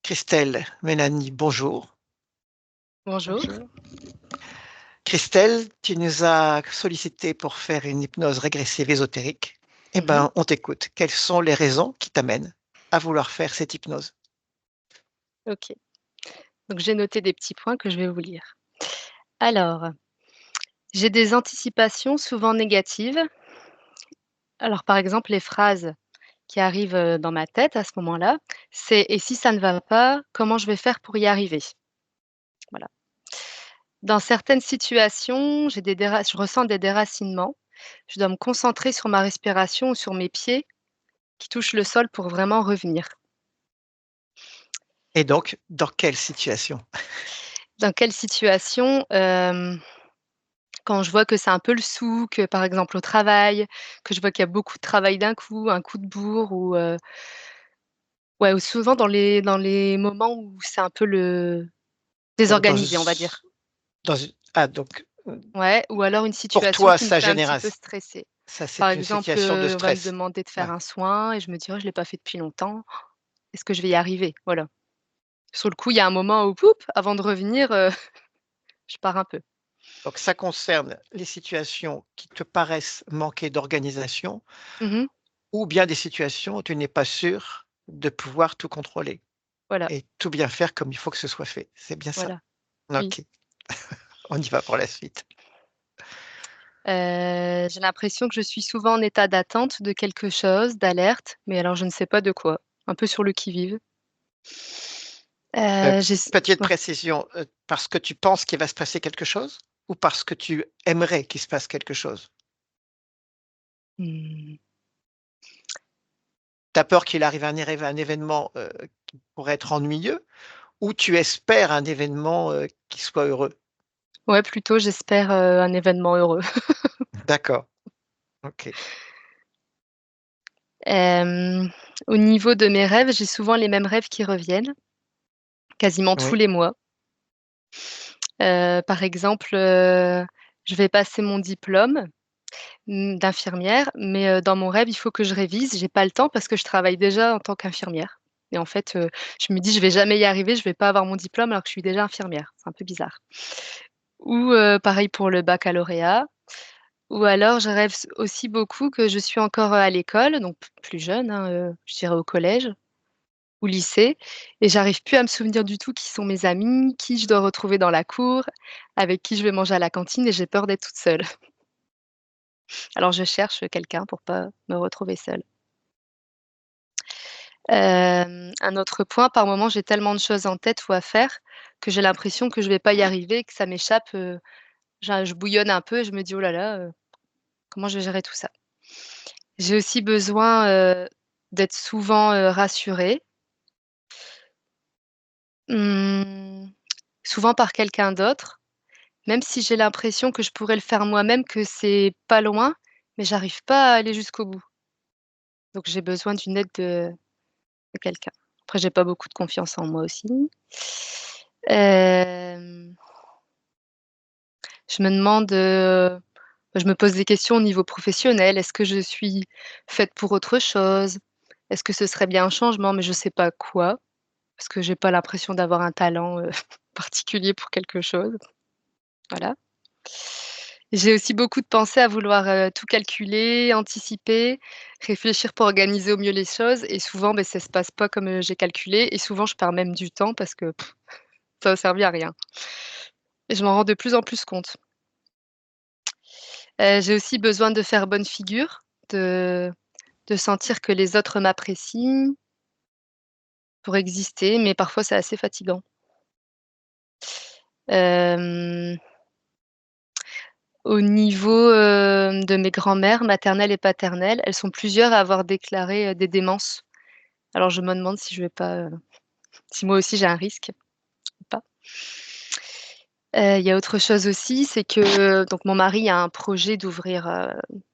Christelle, Mélanie, bonjour. Bonjour. Bonjour. Christelle, tu nous as sollicité pour faire une hypnose régressive ésotérique. Eh Mhm. bien, on t'écoute. Quelles sont les raisons qui t'amènent à vouloir faire cette hypnose? Ok. Donc j'ai noté des petits points que je vais vous lire. Alors, j'ai des anticipations souvent négatives. Alors par exemple, les phrases qui arrivent dans ma tête à ce moment-là, c'est et si ça ne va pas, comment je vais faire pour y arriver? Voilà. Dans certaines situations, je ressens des déracinements. Je dois me concentrer sur ma respiration ou sur mes pieds qui touchent le sol pour vraiment revenir. Et donc, dans quelle situation? Dans quelle situation? Quand je vois que c'est un peu le souk, par exemple au travail, que je vois qu'il y a beaucoup de travail d'un coup, un coup de bourre ou, ouais, ou souvent dans les moments où c'est un peu le Donc, désorganisé, on va dire. donc, Ouais, ou alors une pour situation toi, qui me fait un petit peu stresser. ça, Par c'est une exemple, situation de on va me stress. demander de faire Ouais. un soin et je me dis: «Oh, je l'ai pas fait depuis longtemps. Est-ce que je vais y arriver?» Voilà. Sur le coup, il y a un moment où poup, avant de revenir, je pars un peu. Donc, ça concerne les situations qui te paraissent manquer d'organisation Mmh. ou bien des situations où tu n'es pas sûr de pouvoir tout contrôler Voilà, et tout bien faire comme il faut que ce soit fait. C'est bien ça? voilà. Oui. OK, on y va pour la suite. J'ai l'impression que je suis souvent en état d'attente de quelque chose, d'alerte, mais alors je ne sais pas de quoi. Un peu sur le qui-vive. J'ai s Petite Ouais. précision, parce que tu penses qu'il va se passer quelque chose ou parce que tu aimerais qu'il se passe quelque chose? Mmh. Tu as peur qu'il arrive un événement, qui pourrait être ennuyeux ou tu espères un événement, qui soit heureux? Ouais, plutôt j'espère, un événement heureux. D'accord, OK. Hem, Au niveau de mes rêves, j'ai souvent les mêmes rêves qui reviennent, quasiment tous Oui, les mois. Par exemple, je vais passer mon diplôme, d'infirmière, mais dans mon rêve, il faut que je révise. J'ai pas le temps parce que je travaille déjà en tant qu'infirmière et en fait, je me dis: «Je vais jamais y arriver, je vais pas avoir mon diplôme alors que je suis déjà infirmière». C'est un peu bizarre. Ou pareil pour le baccalauréat ou alors je rêve aussi beaucoup que je suis encore, à l'école, donc plus jeune, hein, je dirais au collège ou lycée et j'arrive plus à me souvenir du tout qui sont mes amis, qui je dois retrouver dans la cour, avec qui je vais manger à la cantine et j'ai peur d'être toute seule. Alors je cherche quelqu'un pour pas me retrouver seule. Un autre point, par moment, j'ai tellement de choses en tête ou à faire que j'ai l'impression que je vais pas y arriver, que ça m'échappe, je bouillonne un peu et je me dis: «Oh là là, comment je vais gérer tout ça?» J'ai aussi besoin, d'être souvent, rassurée, mmh, souvent par quelqu'un d'autre, même si j'ai l'impression que je pourrais le faire moi-même, que c'est pas loin, mais j'arrive pas à aller jusqu'au bout. Donc j'ai besoin d'une aide de quelqu'un. Après j'ai pas beaucoup de confiance en moi aussi. Hem, je me demande, je me pose des questions au niveau professionnel. Est-ce que je suis faite pour autre chose? Est-ce que ce serait bien un changement? Mais je sais pas quoi, parce que j'ai pas l'impression d'avoir un talent, particulier pour quelque chose. Voilà. J'ai aussi beaucoup de pensées à vouloir, tout calculer, anticiper, réfléchir pour organiser au mieux les choses et souvent, beh, ça se passe pas comme, j'ai calculé et souvent je perds même du temps parce que ça a servi à rien et je m'en rends de plus en plus compte. J'ai aussi besoin de faire bonne figure, de de sentir que les autres m'apprécient pour exister, mais parfois c'est assez fatigant. Hem, Au niveau, de mes grands-mères maternelles et paternelles, elles sont plusieurs à avoir déclaré, des démences. Alors je me demande si je vais pas, si moi aussi j'ai un risque ou pas. Il y a autre chose aussi, c'est que donc mon mari a un projet d'ouvrir,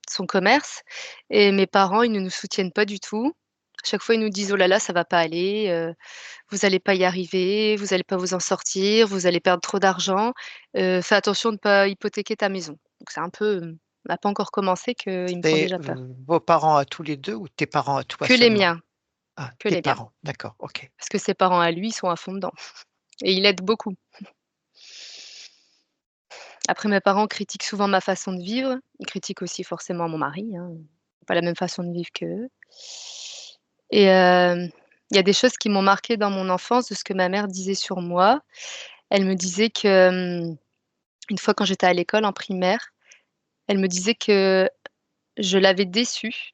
son commerce et mes parents, ils ne nous soutiennent pas du tout. À chaque fois, ils nous disent: «Oh là là, ça va pas aller, vous allez pas y arriver, vous allez pas vous en sortir, vous allez perdre trop d'argent, fais attention de pas hypothéquer ta maison». Donc c'est un peu, on n'a pas encore commencé qu'ils me font C'est déjà peur. vos parents à tous les 2 ou tes parents à toi Que les seulement? miens, Ah, que tes les miens. parents, d'accord, OK. Parce que ses parents à lui, sont à fond dedans et il aide beaucoup. Après mes parents critiquent souvent ma façon de vivre. Ils critiquent aussi forcément mon mari, hein, pas la même façon de vivre qu'eux et il y a des choses qui m'ont marquée dans mon enfance de ce que ma mère disait sur moi. Elle me disait que, une fois quand j'étais à l'école en primaire, elle me disait que je l'avais déçue,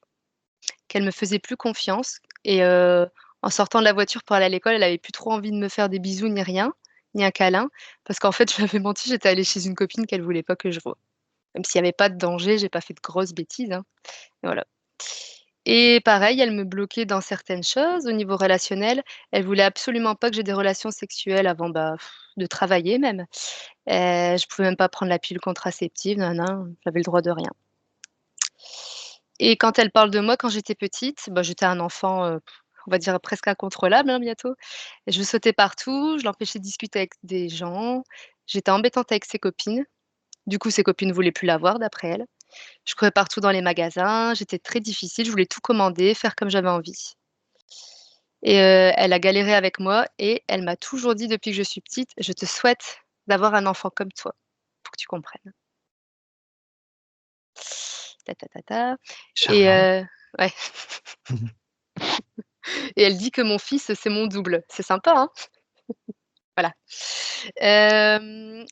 qu'elle me faisait plus confiance et en sortant de la voiture pour aller à l'école, elle avait plus trop envie de me faire des bisous ni rien, ni un câlin parce qu'en fait, je lui avais menti, j'étais allée chez une copine qu'elle voulait pas que je voie. Même s'il y avait pas de danger, j'ai pas fait de grosses bêtises, hein, et voilà. Et pareil, elle me bloquait dans certaines choses au niveau relationnel. Elle voulait absolument pas que j'ai des relations sexuelles avant, bah, de travailler même. Je pouvais même pas prendre la pilule contraceptive, nin nin, j'avais le droit de rien. Et quand elle parle de moi quand j'étais petite, bah, j'étais un enfant, on va dire presque incontrôlable, hein, bientôt. Et je sautais partout, je l'empêchais de discuter avec des gens. J'étais embêtante avec ses copines. Du coup, ses copines voulaient plus la voir d'après elle. Je courais partout dans les magasins, j'étais très difficile, je voulais tout commander, faire comme j'avais envie. Et elle a galéré avec moi et elle m'a toujours dit depuis que je suis petite: «Je te souhaite d'avoir un enfant comme toi, pour que tu comprennes». Ta ta ta ta et Charmant. ouais et elle dit que mon fils, c'est mon double. C'est sympa, hein? Voilà. Hem,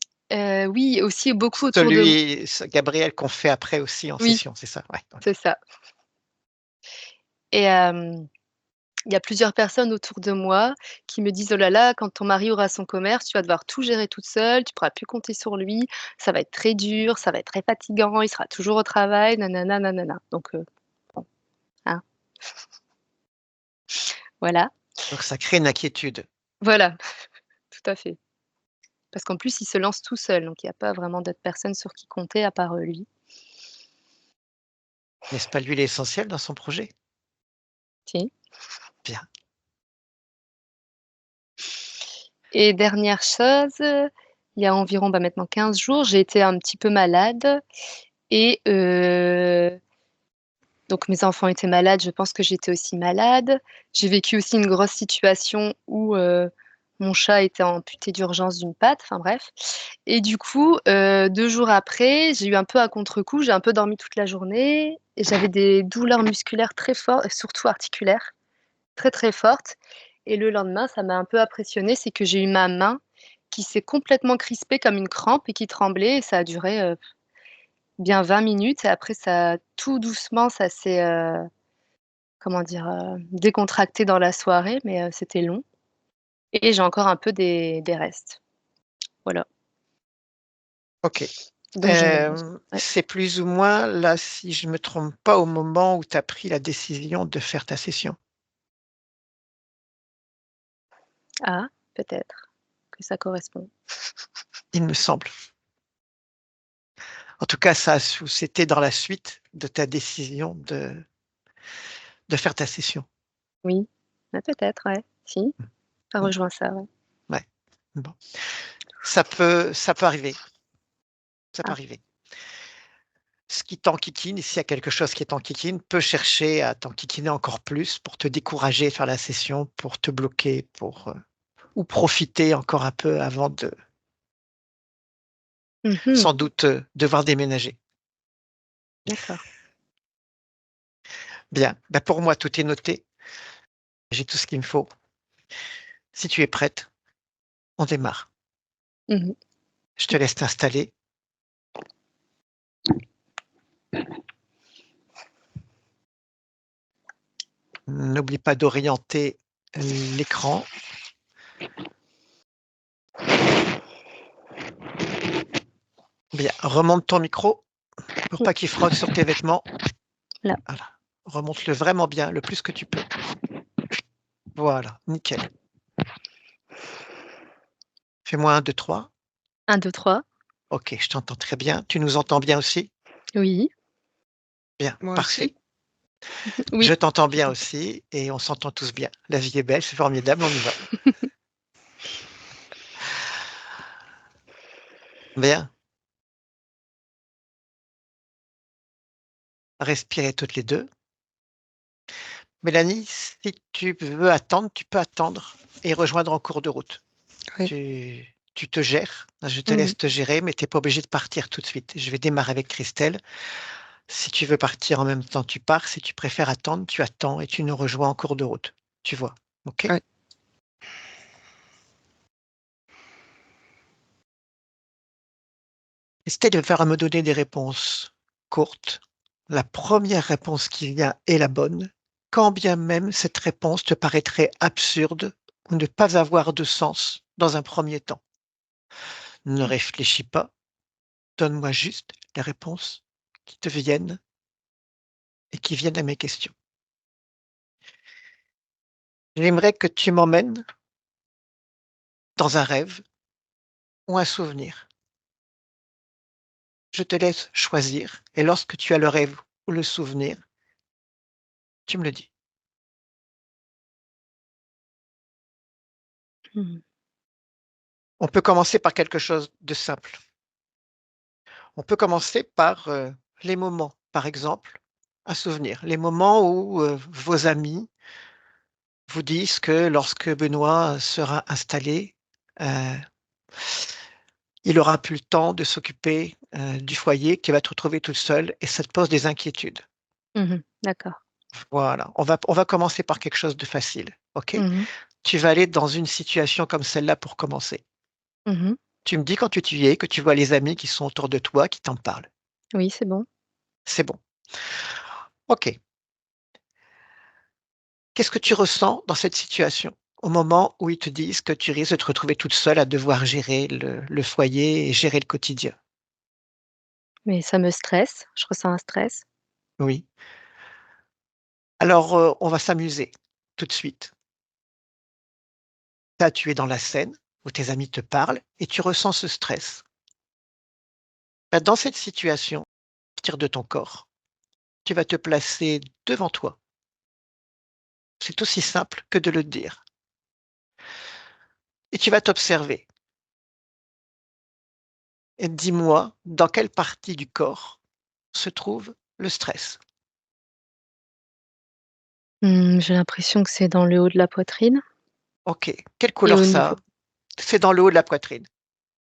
oui, aussi beaucoup autour de Gabriel qu'on fait après aussi en oui, session, c'est ça? Ouais, c'est OK. ça et il y a plusieurs personnes autour de moi qui me disent: «Oh là là, quand ton mari aura son commerce, tu vas devoir tout gérer toute seule, tu pourras plus compter sur lui, ça va être très dur, ça va être très fatigant, il sera toujours au travail, nanana, nanana». Donc bon, hein, voilà. Donc ça crée une inquiétude. Voilà, tout à fait. Parce qu'en plus, il se lance tout seul, donc il y a pas vraiment d'autres personnes sur qui compter à part, lui. N'est-ce pas lui l'essentiel dans son projet? Si. Bien. Et dernière chose, il y a environ, bah, maintenant 15 jours, j'ai été un petit peu malade et donc mes enfants étaient malades, je pense que j'étais aussi malade. J'ai vécu aussi une grosse situation où, mon chat était amputé d'urgence d'une patte, enfin bref et du coup, 2 jours après, j'ai eu un peu à contre-coup, j'ai un peu dormi toute la journée et j'avais des douleurs musculaires très fortes et surtout articulaires, très, très fortes et le lendemain, ça m'a un peu impressionnée, c'est que j'ai eu ma main qui s'est complètement crispée comme une crampe et qui tremblait et ça a duré, bien 20 minutes et après ça tout doucement, ça s'est, comment dire? Décontracté dans la soirée, mais c'était long et j'ai encore un peu des restes. Voilà, OK. donc je ouais. C'est plus ou moins là, si je me trompe pas, au moment où tu as pris la décision de faire ta session? Ah, peut-être que ça correspond. Il me semble. En tout cas, c'était dans la suite de ta décision de faire ta session. Oui, ah peut-être, ouais. Si, ça Mmh. rejoint ça, ouais. Ouais. Bon. Ça peut arriver, ça peut Ah, arriver. Ce qui t'enquiquine, s'il y a quelque chose qui t'enquiquine, peut chercher à t'enquiquiner encore plus pour te décourager de faire la session, pour te bloquer, ou profiter encore un peu avant de, mmh, sans doute, devoir déménager. d'accord. Bien, bah, pour moi, tout est noté. J'ai tout ce qu'il me faut. Si tu es prête, on démarre. Mmh. Je te laisse t'installer. N'oublie pas d'orienter l'écran. Bien, remonte ton micro pour pas qu'il frotte sur tes vêtements. Là, Voilà, remonte-le vraiment bien, le plus que tu peux. Voilà, nickel. Fais-moi 1, 2, 3. 1, 2, 3. OK, je t'entends très bien. Tu nous entends bien aussi? Oui, Bien, moi parfait. aussi. Je Oui. t'entends bien aussi et on s'entend tous bien. La vie est belle, c'est formidable, on y va. Bien, respirez toutes les 2. Mélanie, si tu veux attendre, tu peux attendre et rejoindre en cours de route. Oui. Tu te gères, je te Mmh. laisse te gérer, mais tu n'es pas obligé de partir tout de suite. Je vais démarrer avec Christelle. Si tu veux partir en même temps, tu pars. Si tu préfères attendre, tu attends et tu nous rejoins en cours de route. Tu vois, OK? Ouais. Essaie de faire à me donner des réponses courtes. La première réponse qui vient est la bonne, quand bien même cette réponse te paraîtrait absurde ou ne pas avoir de sens dans un premier temps. Ne réfléchis pas, donne-moi juste les réponses qui te viennent et qui viennent à mes questions. J'aimerais que tu m'emmènes dans un rêve ou un souvenir. Je te laisse choisir et lorsque tu as le rêve ou le souvenir, tu me le dis. Mmh. On peut commencer par quelque chose de simple. On peut commencer par, les moments, par exemple, un souvenir. Les moments où, vos amis vous disent que lorsque Benoît sera installé, heu, il aura plus le temps de s'occuper, du foyer, qu'il va te retrouver toute seule et ça te pose des inquiétudes. Mmh. D'accord. Voilà, on va commencer par quelque chose de facile, OK? Mmh. Tu vas aller dans une situation comme celle-là pour commencer. Mmh. Tu me dis quand tu y es, que tu vois les amis qui sont autour de toi, qui t'en parlent. Oui, c'est bon. C'est bon. OK. Qu'est-ce que tu ressens dans cette situation? Au moment où ils te disent que tu risques de te retrouver toute seule à devoir gérer le foyer et gérer le quotidien? Mais ça me stresse, je ressens un stress. Oui. Alors, on va s'amuser tout de suite. Là, tu es dans la scène où tes amis te parlent et tu ressens ce stress. Bah, dans cette situation, partir de ton corps, tu vas te placer devant toi. C'est aussi simple que de le dire et tu vas t'observer et dis-moi dans quelle partie du corps se trouve le stress? J'ai l'impression que c'est dans le haut de la poitrine OK. Quelle et couleur au ça niveau a? C'est dans le haut de la poitrine.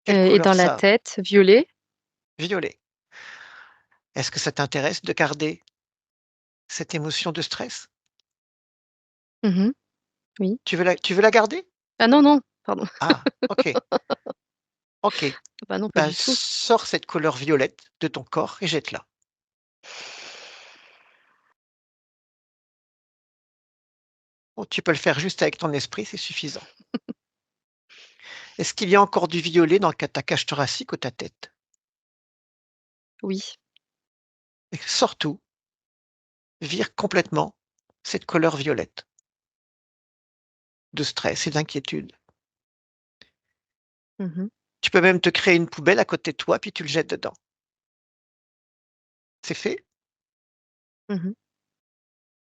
Quelle et couleur dans la ça a? tête, violet. Violet. Est-ce que ça t'intéresse de garder cette émotion de stress? Mmh. Oui. Tu veux la garder? Ah non, non, pardon. Ah, OK, OK. Bah non, pas Bah, du tout. sors cette couleur violette de ton corps et jette-la. Oh, tu peux le faire juste avec ton esprit, c'est suffisant. Est-ce qu'il y a encore du violet dans ta cage thoracique ou ta tête? Oui. Et sors tout, vire complètement cette couleur violette de stress et d'inquiétude. Mmh. Tu peux même te créer une poubelle à côté de toi, puis tu le jettes dedans. C'est fait? Mmh.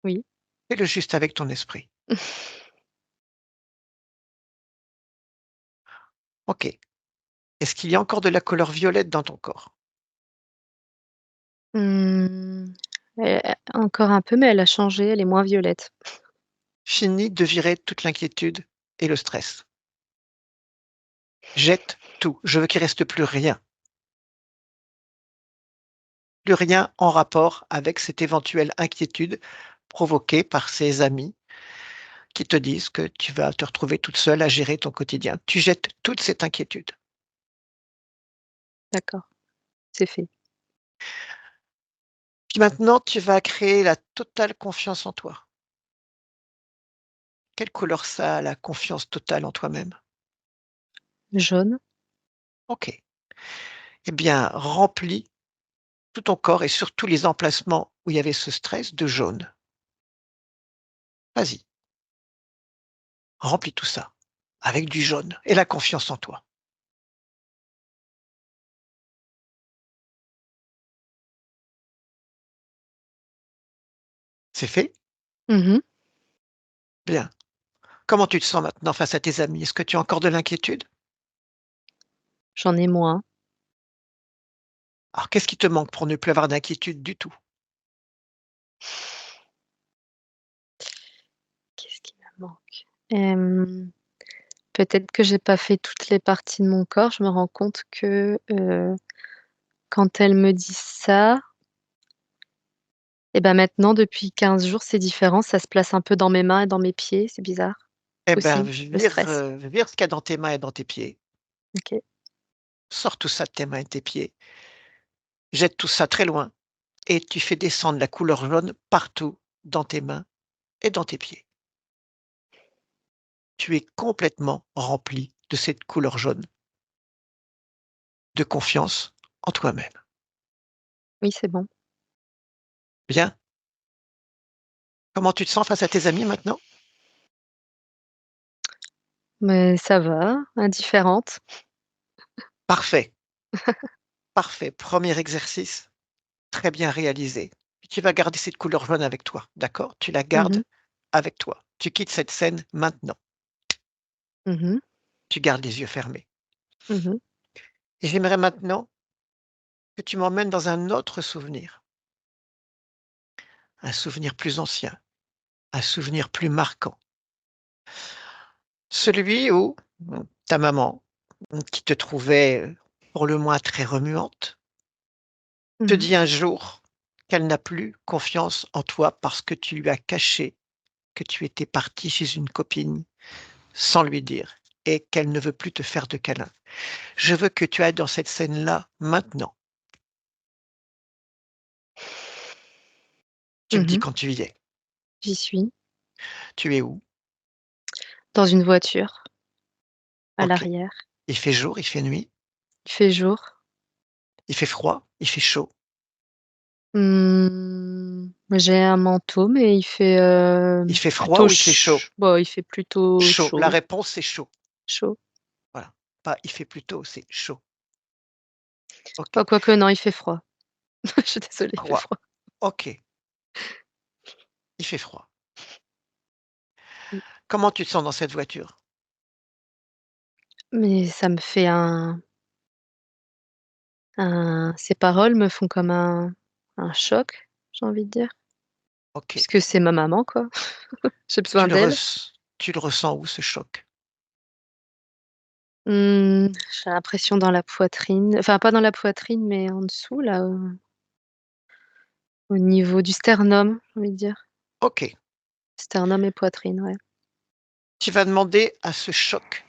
Oui. Fais-le juste avec ton esprit. OK. Est-ce qu'il y a encore de la couleur violette dans ton corps? Mmh, encore un peu, mais elle a changé, elle est moins violette. Finis de virer toute l'inquiétude et le stress. Jette tout. Je veux qu'il reste plus rien en rapport avec cette éventuelle inquiétude provoquée par ces amis qui te disent que tu vas te retrouver toute seule à gérer ton quotidien. Tu jettes toute cette inquiétude. D'accord, c'est fait. Puis maintenant, tu vas créer la totale confiance en toi. Quelle couleur ça a, la confiance totale en toi-même? Jaune. OK. Eh bien, remplis tout ton corps et surtout les emplacements où il y avait ce stress de jaune. Vas-y, remplis tout ça avec du jaune et la confiance en toi. C'est fait? Mmh. Bien. Comment tu te sens maintenant face à tes amis? Est-ce que tu as encore de l'inquiétude? J'en ai moins. Alors qu'est-ce qui te manque pour ne plus avoir d'inquiétude du tout? manque. Peut-être que j'ai pas fait toutes les parties de mon corps. Je me rends compte que, quand elle me dit ça et ben, maintenant depuis 15 jours, c'est différent, ça se place un peu dans mes mains et dans mes pieds, c'est bizarre Eh ben, aussi, le stress. vire ce qu'il y a dans tes mains et dans tes pieds. OK. Sors tout ça de tes mains et tes pieds. Jette tout ça très loin et tu fais descendre la couleur jaune partout dans tes mains et dans tes pieds. Tu es complètement rempli de cette couleur jaune, de confiance en toi-même. Oui, c'est bon. Bien? Comment tu te sens face à tes amis maintenant? Mais ça va, indifférente. Parfait, parfait. Premier exercice, très bien réalisé. Tu vas garder cette couleur jaune avec toi, d'accord? Tu la Mmh gardes mh. avec toi. Tu quittes cette scène maintenant. Mmh mh. Tu gardes les yeux fermés. Mmh mh. Et j'aimerais maintenant que tu m'emmènes dans un autre souvenir, un souvenir plus ancien, un souvenir plus marquant. Celui où ta maman, qui te trouvait, pour le moins très remuante, te Mmh mh. dit un jour qu'elle n'a plus confiance en toi parce que tu lui as caché que tu étais parti chez une copine sans lui dire et qu'elle ne veut plus te faire de câlins. Je veux que tu ailles dans cette scène-là maintenant. Tu me Mmh dis mh. quand tu y es. J'y suis. Tu es où? Dans une voiture, à OK. l'arrière. Il fait jour, il fait nuit, Il fait jour. il fait froid, il fait chaud. J'ai un manteau, mais il fait, Il fait froid plutôt ou il fait chaud? il fait plutôt Chaud. La chaud, réponse, c'est chaud. chaud. Voilà. Pas il fait plutôt, c'est chaud. OK. Oh quoique non, il fait froid. Je suis désolée, il fait Froid. froid. OK. Il fait froid. Mmh. Comment tu te sens dans cette voiture? Mais ça me fait ces paroles me font comme un choc, j'ai envie de dire, OK. puisque c'est ma maman, quoi. J'ai besoin d'elle. Tu le ressens où ce choc? J'ai l'impression dans la poitrine, enfin pas dans la poitrine, mais en dessous là, au niveau du sternum, j'ai envie de dire. OK. Sternum et poitrine, ouais. Tu vas demander à ce choc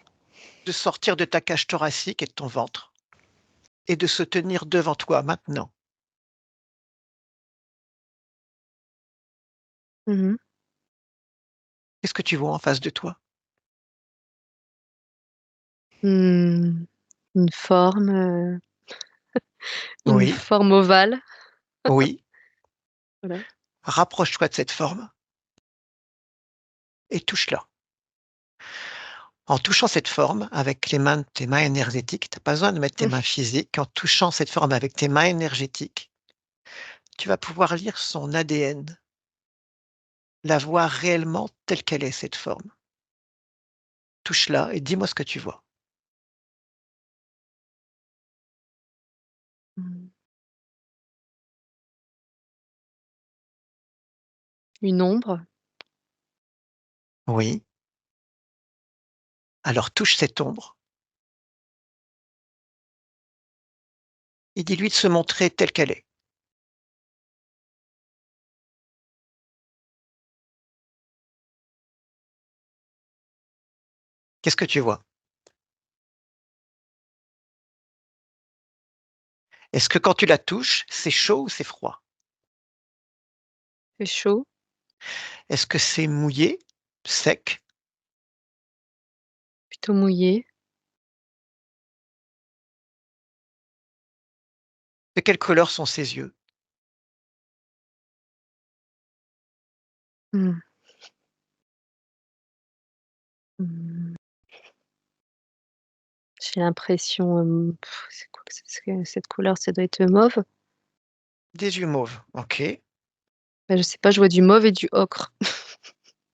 de sortir de ta cage thoracique et de ton ventre et de se tenir devant toi maintenant. Mmh mh. Qu'est-ce que tu vois en face de toi? Mmh, une forme, une Oui, forme ovale, oui. voilà. Rapproche-toi de cette forme et touche-la. En touchant cette forme avec les mains tes mains énergétiques, tu as pas besoin de mettre tes mains Mmh. physiques. En touchant cette forme avec tes mains énergétiques, tu vas pouvoir lire son ADN, la voir réellement telle qu'elle est, cette forme. Touche-la et dis-moi ce que tu vois. Mmh. Une ombre, Oui, alors touche cette ombre et dis-lui de se montrer telle qu'elle est. Qu'est-ce que tu vois? Est-ce que quand tu la touches, c'est chaud ou c'est froid? c'est chaud, Est-ce que c'est mouillé, sec? plutôt mouillé. De quelle couleur sont ses yeux? Mmh. Mmh. J'ai l'impression, c'est quoi que c'est cette couleur? Ça doit être mauve? Des yeux mauves, OK. Bah, je sais pas, je vois du mauve et du ocre.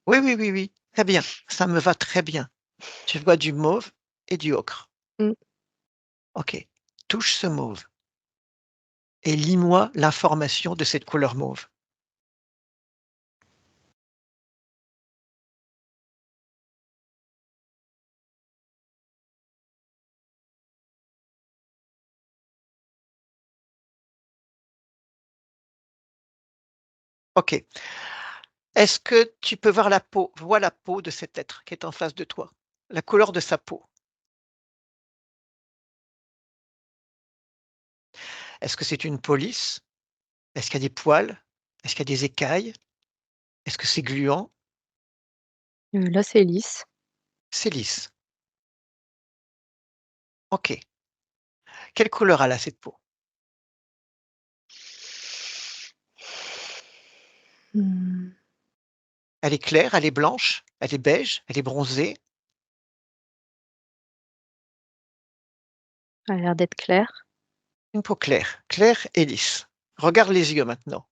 Oui, oui, oui, oui, très bien, ça me va très bien. Tu vois du mauve et du ocre. Mmh. OK. Touche ce mauve et lis-moi l'information de cette couleur mauve. OK. Est-ce que tu peux voir la peau de cet être qui est en face de toi? La couleur de sa peau. Est-ce que c'est une peau lisse? Est-ce qu'il y a des poils? Est-ce qu'il y a des écailles? Est-ce que c'est gluant? Là, c'est lisse. C'est lisse. OK. Quelle couleur elle a cette peau? Mmh, Elle est claire? Elle est blanche? Elle est beige? Elle est bronzée? elle a l'air d'être claire. Une peau claire, claire et lisse. Regarde les yeux maintenant.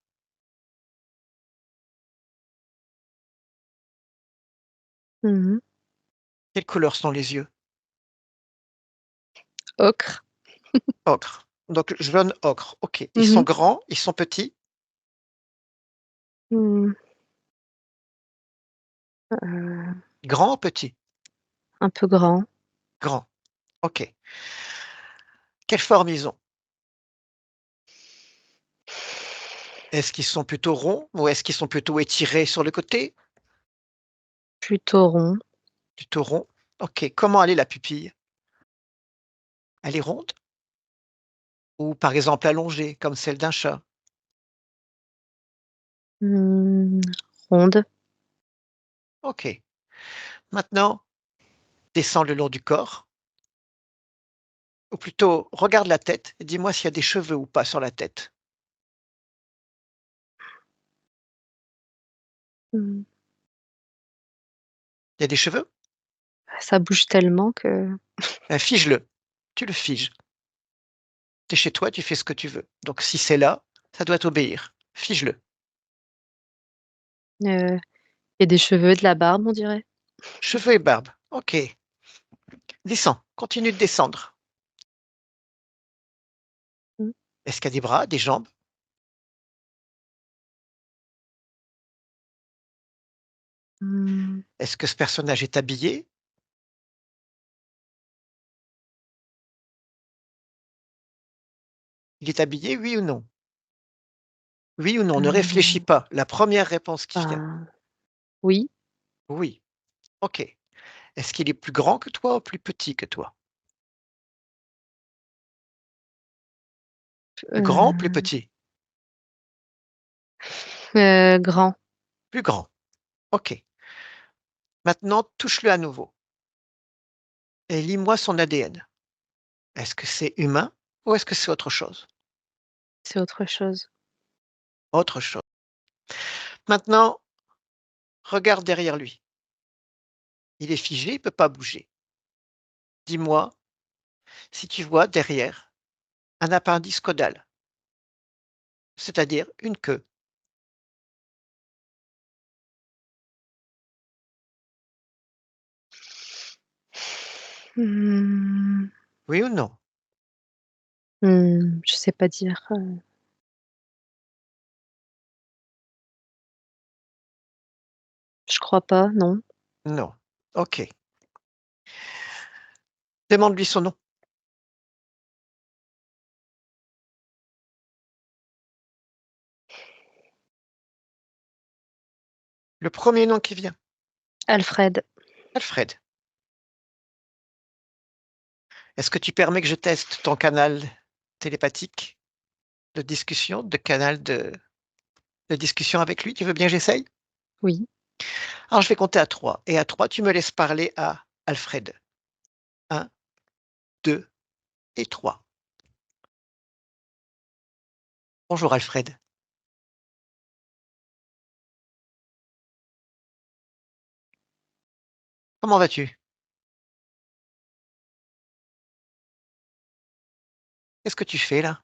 Mmh. Quelle couleur sont les yeux? Ocre. Ocre. Donc jaune ocre. OK. Ils sont Mmh. grands? Ils sont petits? Mmh. Heu, Grands ou petits? un peu grand. Grands. OK. Quelle forme ils ont? Est-ce qu'ils sont plutôt ronds ou est-ce qu'ils sont plutôt étirés sur le côté? Plutôt rond. Plutôt ronds. OK. Comment elle est la pupille? Elle est ronde ou par exemple allongée comme celle d'un chat? Mmh, ronde. OK. Maintenant, descends le long du corps ou plutôt regarde la tête et dis-moi s'il y a des cheveux ou pas sur la tête. Mmh. Il y a des cheveux? Ça bouge tellement que Fige-le. Tu le figes. Tu es chez toi, tu fais ce que tu veux. Donc si c'est là, ça doit t'obéir. Fige-le. il y a des cheveux, de la barbe, on dirait. Cheveux et barbe. OK. Descends. Continue de descendre. Mmh. Est-ce qu'il y a des bras, des jambes? Mmh. Est-ce que ce personnage est habillé? Il est habillé, oui ou non? Oui ou non? Ne réfléchis Heu, pas. La première réponse qui vient. bah, oui. Oui. OK. Est-ce qu'il est plus grand que toi ou plus petit que toi? Plus grand ou plus Heu, petit? grand. Plus grand. OK. Maintenant, touche-le à nouveau et lis-moi son ADN. Est-ce que c'est humain ou est-ce que c'est autre chose? C'est autre chose. Autre chose. Maintenant, regarde derrière lui. Il est figé, il ne peut pas bouger. Dis-moi si tu vois derrière un appendice caudal, c'est-à-dire une queue. Mmh. Oui ou non? Je sais pas dire, je crois pas, non. Non. OK. Demande-lui son nom. Le premier nom qui vient. Alfred. Alfred. Est-ce que tu permets que je teste ton canal télépathique de discussion, de discussion avec lui? Tu veux bien que j'essaye? Oui. Alors je vais compter à 3 et à 3 tu me laisses parler à Alfred. 1, 2 et 3. Bonjour Alfred. Comment vas-tu? Qu'est-ce que tu fais là?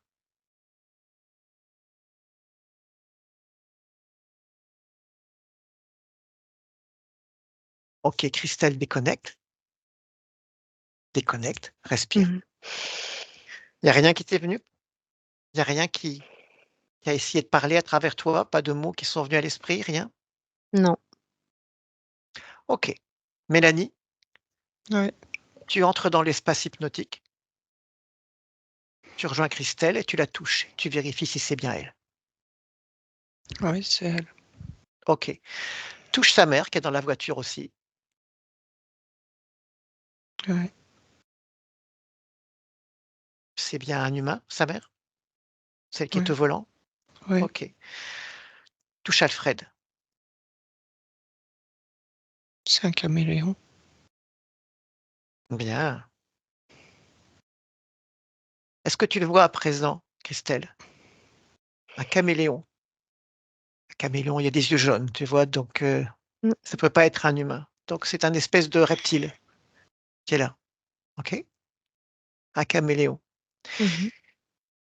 OK, Christelle déconnecte, déconnecte, respire. Mmh. Il y a rien qui t'est venu? Il y a rien qui a essayé de parler à travers toi? Pas de mots qui sont venus à l'esprit, rien? Non. OK. Mélanie, Ouais. tu entres dans l'espace hypnotique, tu rejoins Christelle et tu la touches. Tu vérifies si c'est bien elle. Oui, c'est elle. OK. Touche sa mère qui est dans la voiture aussi. Ouais, C'est bien un humain, sa mère? Celle qui est au ouais, volant? ouais. OK. Touche Alfred. C'est un caméléon. Bien. Est-ce que tu le vois à présent, Christelle? Un caméléon. Un caméléon, il y a des yeux jaunes, tu vois? Donc Mmh. ça peut pas être un humain. Donc c'est un espèce de reptile qui est là, OK? Un caméléon. Mmh.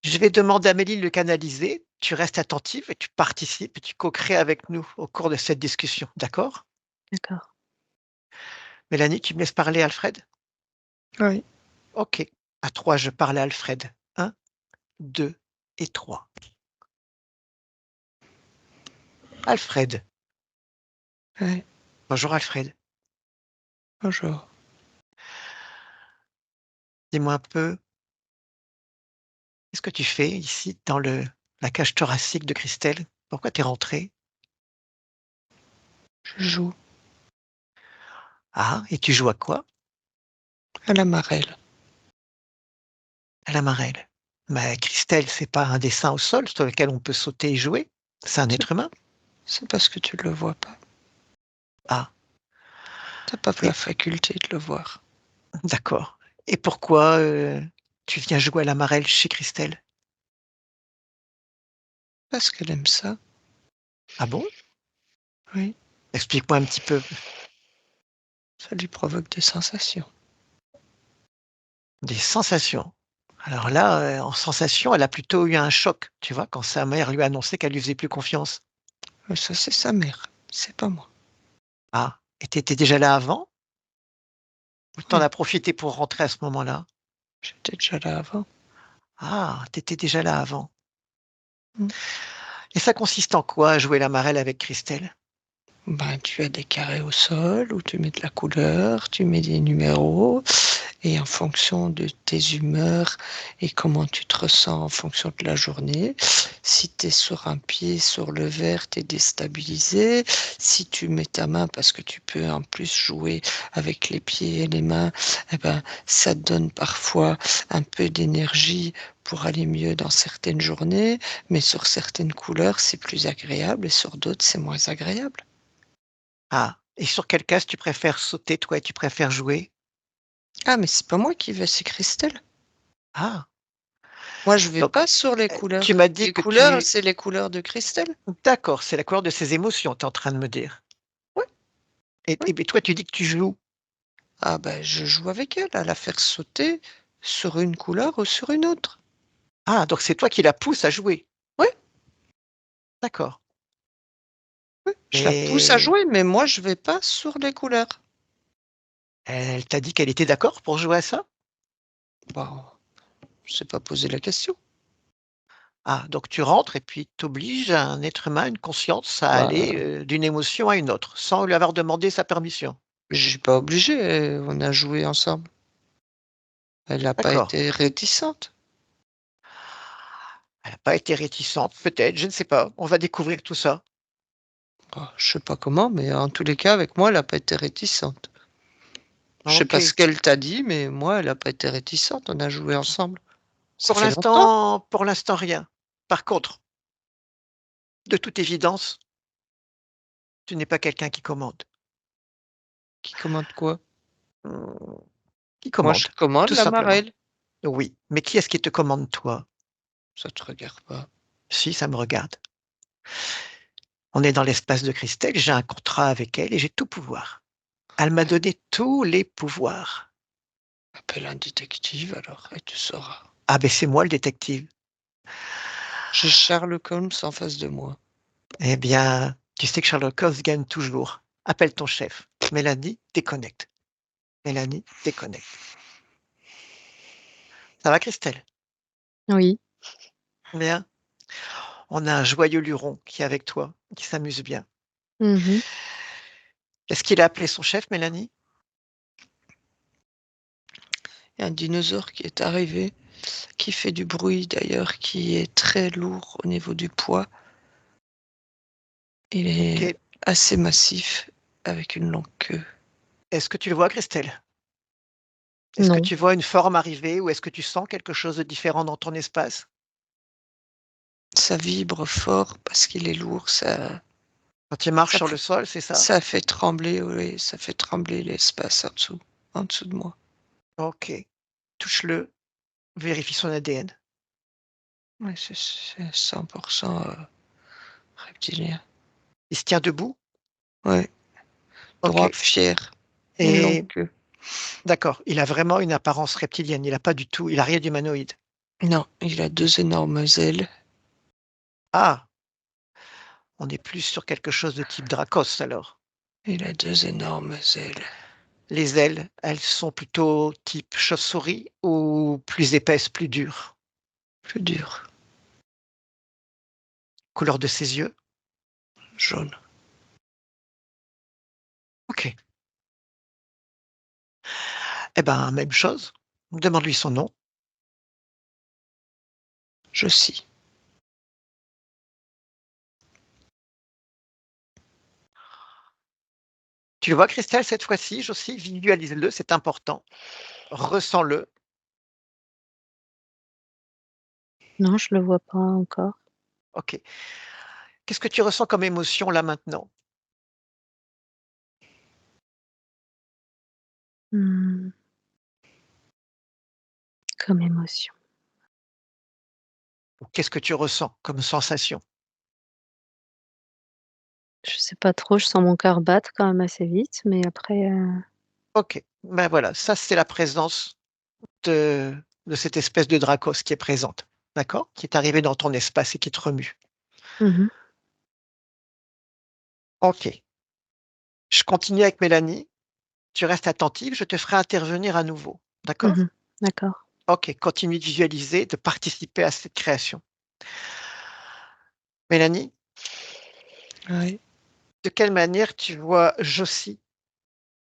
Je vais demander à Méline de le canaliser. Tu restes attentive et tu participes et tu co-crées avec nous au cours de cette discussion, d'accord? D'accord. Mélanie, tu me laisses parler Alfred? Oui, OK. À 3, je parle à Alfred. 1, 2 et 3. Alfred. ouais. Bonjour Alfred. Bonjour. Dis-moi un peu, qu'est-ce que tu fais ici dans la cage thoracique de Christelle? Pourquoi tu es rentré? Je joue Ah, et tu joues à quoi? à la marelle. À la marelle. Mais Christelle, c'est pas un dessin au sol sur lequel on peut sauter et jouer? C'est un C'est être humain? c'est parce que tu le vois pas. Ah, T'as pas la et faculté de le voir. d'accord. Et pourquoi, tu viens jouer à la marelle chez Christelle? Parce qu'elle aime ça. Ah bon? Oui, Explique-moi un petit peu. ça lui provoque des sensations. Des sensations. Alors là, en sensation, elle a plutôt eu un choc, tu vois? Quand sa mère lui a annoncé qu'elle lui faisait plus confiance. Ça, c'est sa mère, c'est pas moi. Ah, et tu étais déjà là avant? Ou tu en Oui, as profité pour rentrer à ce moment-là? j'étais déjà là avant. Ah, tu étais déjà là avant. Mmh. Et ça consiste en quoi, jouer la marelle avec Christelle? Ben, tu as des carrés au sol où tu mets de la couleur, tu mets des numéros et en fonction de tes humeurs et comment tu te ressens en fonction de la journée, si tu es sur un pied sur le vert, tu es déstabilisé. Si tu mets ta main parce que tu peux en plus jouer avec les pieds et les mains, eh ben, ça te donne parfois un peu d'énergie pour aller mieux dans certaines journées, mais sur certaines couleurs, c'est plus agréable et sur d'autres, c'est moins agréable. Ah, et sur quelle case tu préfères sauter, toi, et tu préfères jouer? Ah, mais c'est pas moi qui vais, c'est Christelle. Ah, Moi, je vais donc, pas sur les couleurs. tu m'as dit Les que couleurs, tu c'est les couleurs de Christelle. d'accord, c'est la couleur de ses émotions, tu es en train de me dire. Oui, oui. Et beh, toi, tu dis que tu joues? Ah ben, je joue avec elle à la faire sauter sur une couleur ou sur une autre. Ah, donc c'est toi qui la pousses à jouer? Oui, D'accord. oui, je la pousse à Et jouer, mais moi, je vais pas sur les couleurs. elle t'a dit qu'elle était d'accord pour jouer à ça? Bon, je sais pas poser la question. Ah, donc tu rentres et puis tu obliges un être humain, une conscience à aller, Bah, d'une émotion à une autre, sans lui avoir demandé sa permission? je suis pas obligé, on a joué ensemble. Elle a pas D'accord. été réticente. Elle a pas été réticente, peut-être, je ne sais pas. On va découvrir tout ça. Bah, je sais pas comment, mais en tous les cas, avec moi, elle a pas été réticente. Je sais pas ce OK. qu'elle t'a dit, mais moi, elle a pas été réticente, on a joué ensemble. Ça fait longtemps. Pour l'instant, rien. Par contre, de toute évidence, tu n'es pas quelqu'un qui commande. Qui commande quoi? Mmh, qui Moi, je commande, commande tout la simplement. marelle. Oui, mais qui est-ce qui te commande toi? Ça te regarde pas. Si, ça me regarde. On est dans l'espace de Christelle, j'ai un contrat avec elle et j'ai tout pouvoir. Elle m'a donné tous les pouvoirs. Appelle un détective alors et tu sauras. Ah ben c'est moi le détective. J'ai Sherlock Holmes en face de moi. Eh bien, tu sais que Sherlock Holmes gagne toujours. Appelle ton chef. Mélanie, déconnecte. Mélanie, déconnecte. Ça va Christelle? Oui. Bien. On a un joyeux luron qui est avec toi, qui s'amuse bien. Mmh. Est-ce qu'il a appelé son chef, Mélanie? Il y a un dinosaure qui est arrivé, qui fait du bruit d'ailleurs, qui est très lourd au niveau du poids. Il est Ok. assez massif avec une longue queue. Est-ce que tu le vois, Christelle? Est-ce que Non. tu vois une forme arriver ou est-ce que tu sens quelque chose de différent dans ton espace? Ça vibre fort parce qu'il est lourd, Quand tu marches ça, sur le sol, c'est ça? ça fait trembler, oui, ça fait trembler l'espace en dessous de moi. Ok. Touche-le, vérifie son ADN. Ouais, c'est 100% reptilien. Il se tient debout? Ouais, Ok. droit, fier, une longue Et queue. d'accord, il a vraiment une apparence reptilienne, il a rien d'humanoïde. Non, il a deux énormes ailes. Ah! On est plus sur quelque chose de type Dracos alors. Il a deux énormes ailes. Les ailes, elles sont plutôt type chauve-souris ou plus épaisses, plus dures? Plus dur, Couleur de ses yeux? jaune. OK. Eh ben, même chose. Demande-lui son nom. Josie. Tu le vois, Christelle, cette fois-ci, Josie? Visualise-le, c'est important. Ressens-le. Non, je le vois pas encore. OK. Qu'est-ce que tu ressens comme émotion là maintenant? Mmh, comme émotion. Ou qu'est-ce que tu ressens comme sensation? Je sais pas trop, je sens mon cœur battre quand même assez vite, mais après, OK. Ben voilà, ça c'est la présence de de cette espèce de Dracos qui est présente. D'accord? Qui est arrivée dans ton espace et qui te remue. mmh OK. Je continue avec Mélanie. Tu restes attentive, je te ferai intervenir à nouveau. D'accord? mh. D'accord. OK, continue de visualiser, de participer à cette création. Mélanie, Oui. de quelle manière tu vois Josie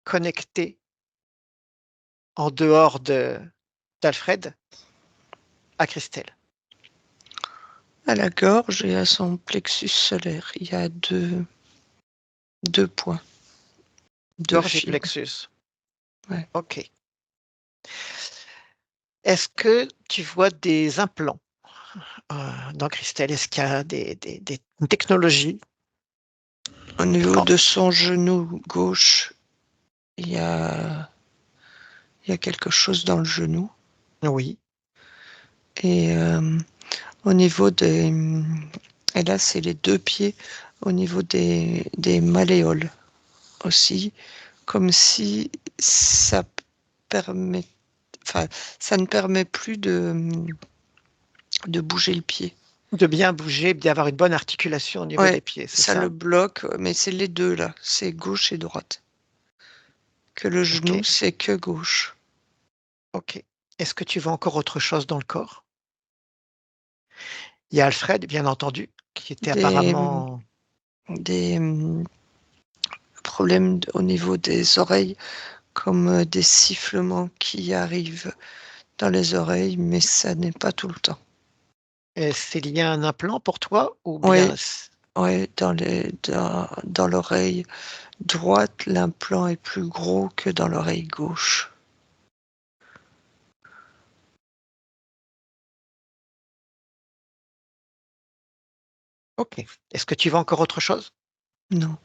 connectée en dehors d'Alfred à Christelle? À la gorge et à son plexus solaire, il y a deux points, deux Gorge et fibres. plexus. Ouais. OK. Est-ce que tu vois des implants, dans Christelle? Est-ce qu'il y a des une technologie? Au niveau Oh, de son genou gauche, il y a, il y a quelque chose dans le genou. oui, Et au niveau des... Et là, c'est les deux pieds au niveau des malléoles aussi, comme si ça permet, enfin, ça ne permet plus de bouger le pied. de bien bouger, d'avoir une bonne articulation au niveau Ouais, des pieds, c'est ça le ça? bloque, mais c'est les deux là, c'est gauche et droite. Que le genou, OK, c'est que gauche. OK. Est-ce que tu vois encore autre chose dans le corps? Il y a Alfred, bien entendu, qui était Des, apparemment des problèmes au niveau des oreilles, comme des sifflements qui arrivent dans les oreilles, mais ça n'est pas tout le temps. c'est lié à un implant pour toi ou Oui, bien c ouais, dans l'oreille droite, l'implant est plus gros que dans l'oreille gauche. OK. Est-ce que tu vois encore autre chose? Non,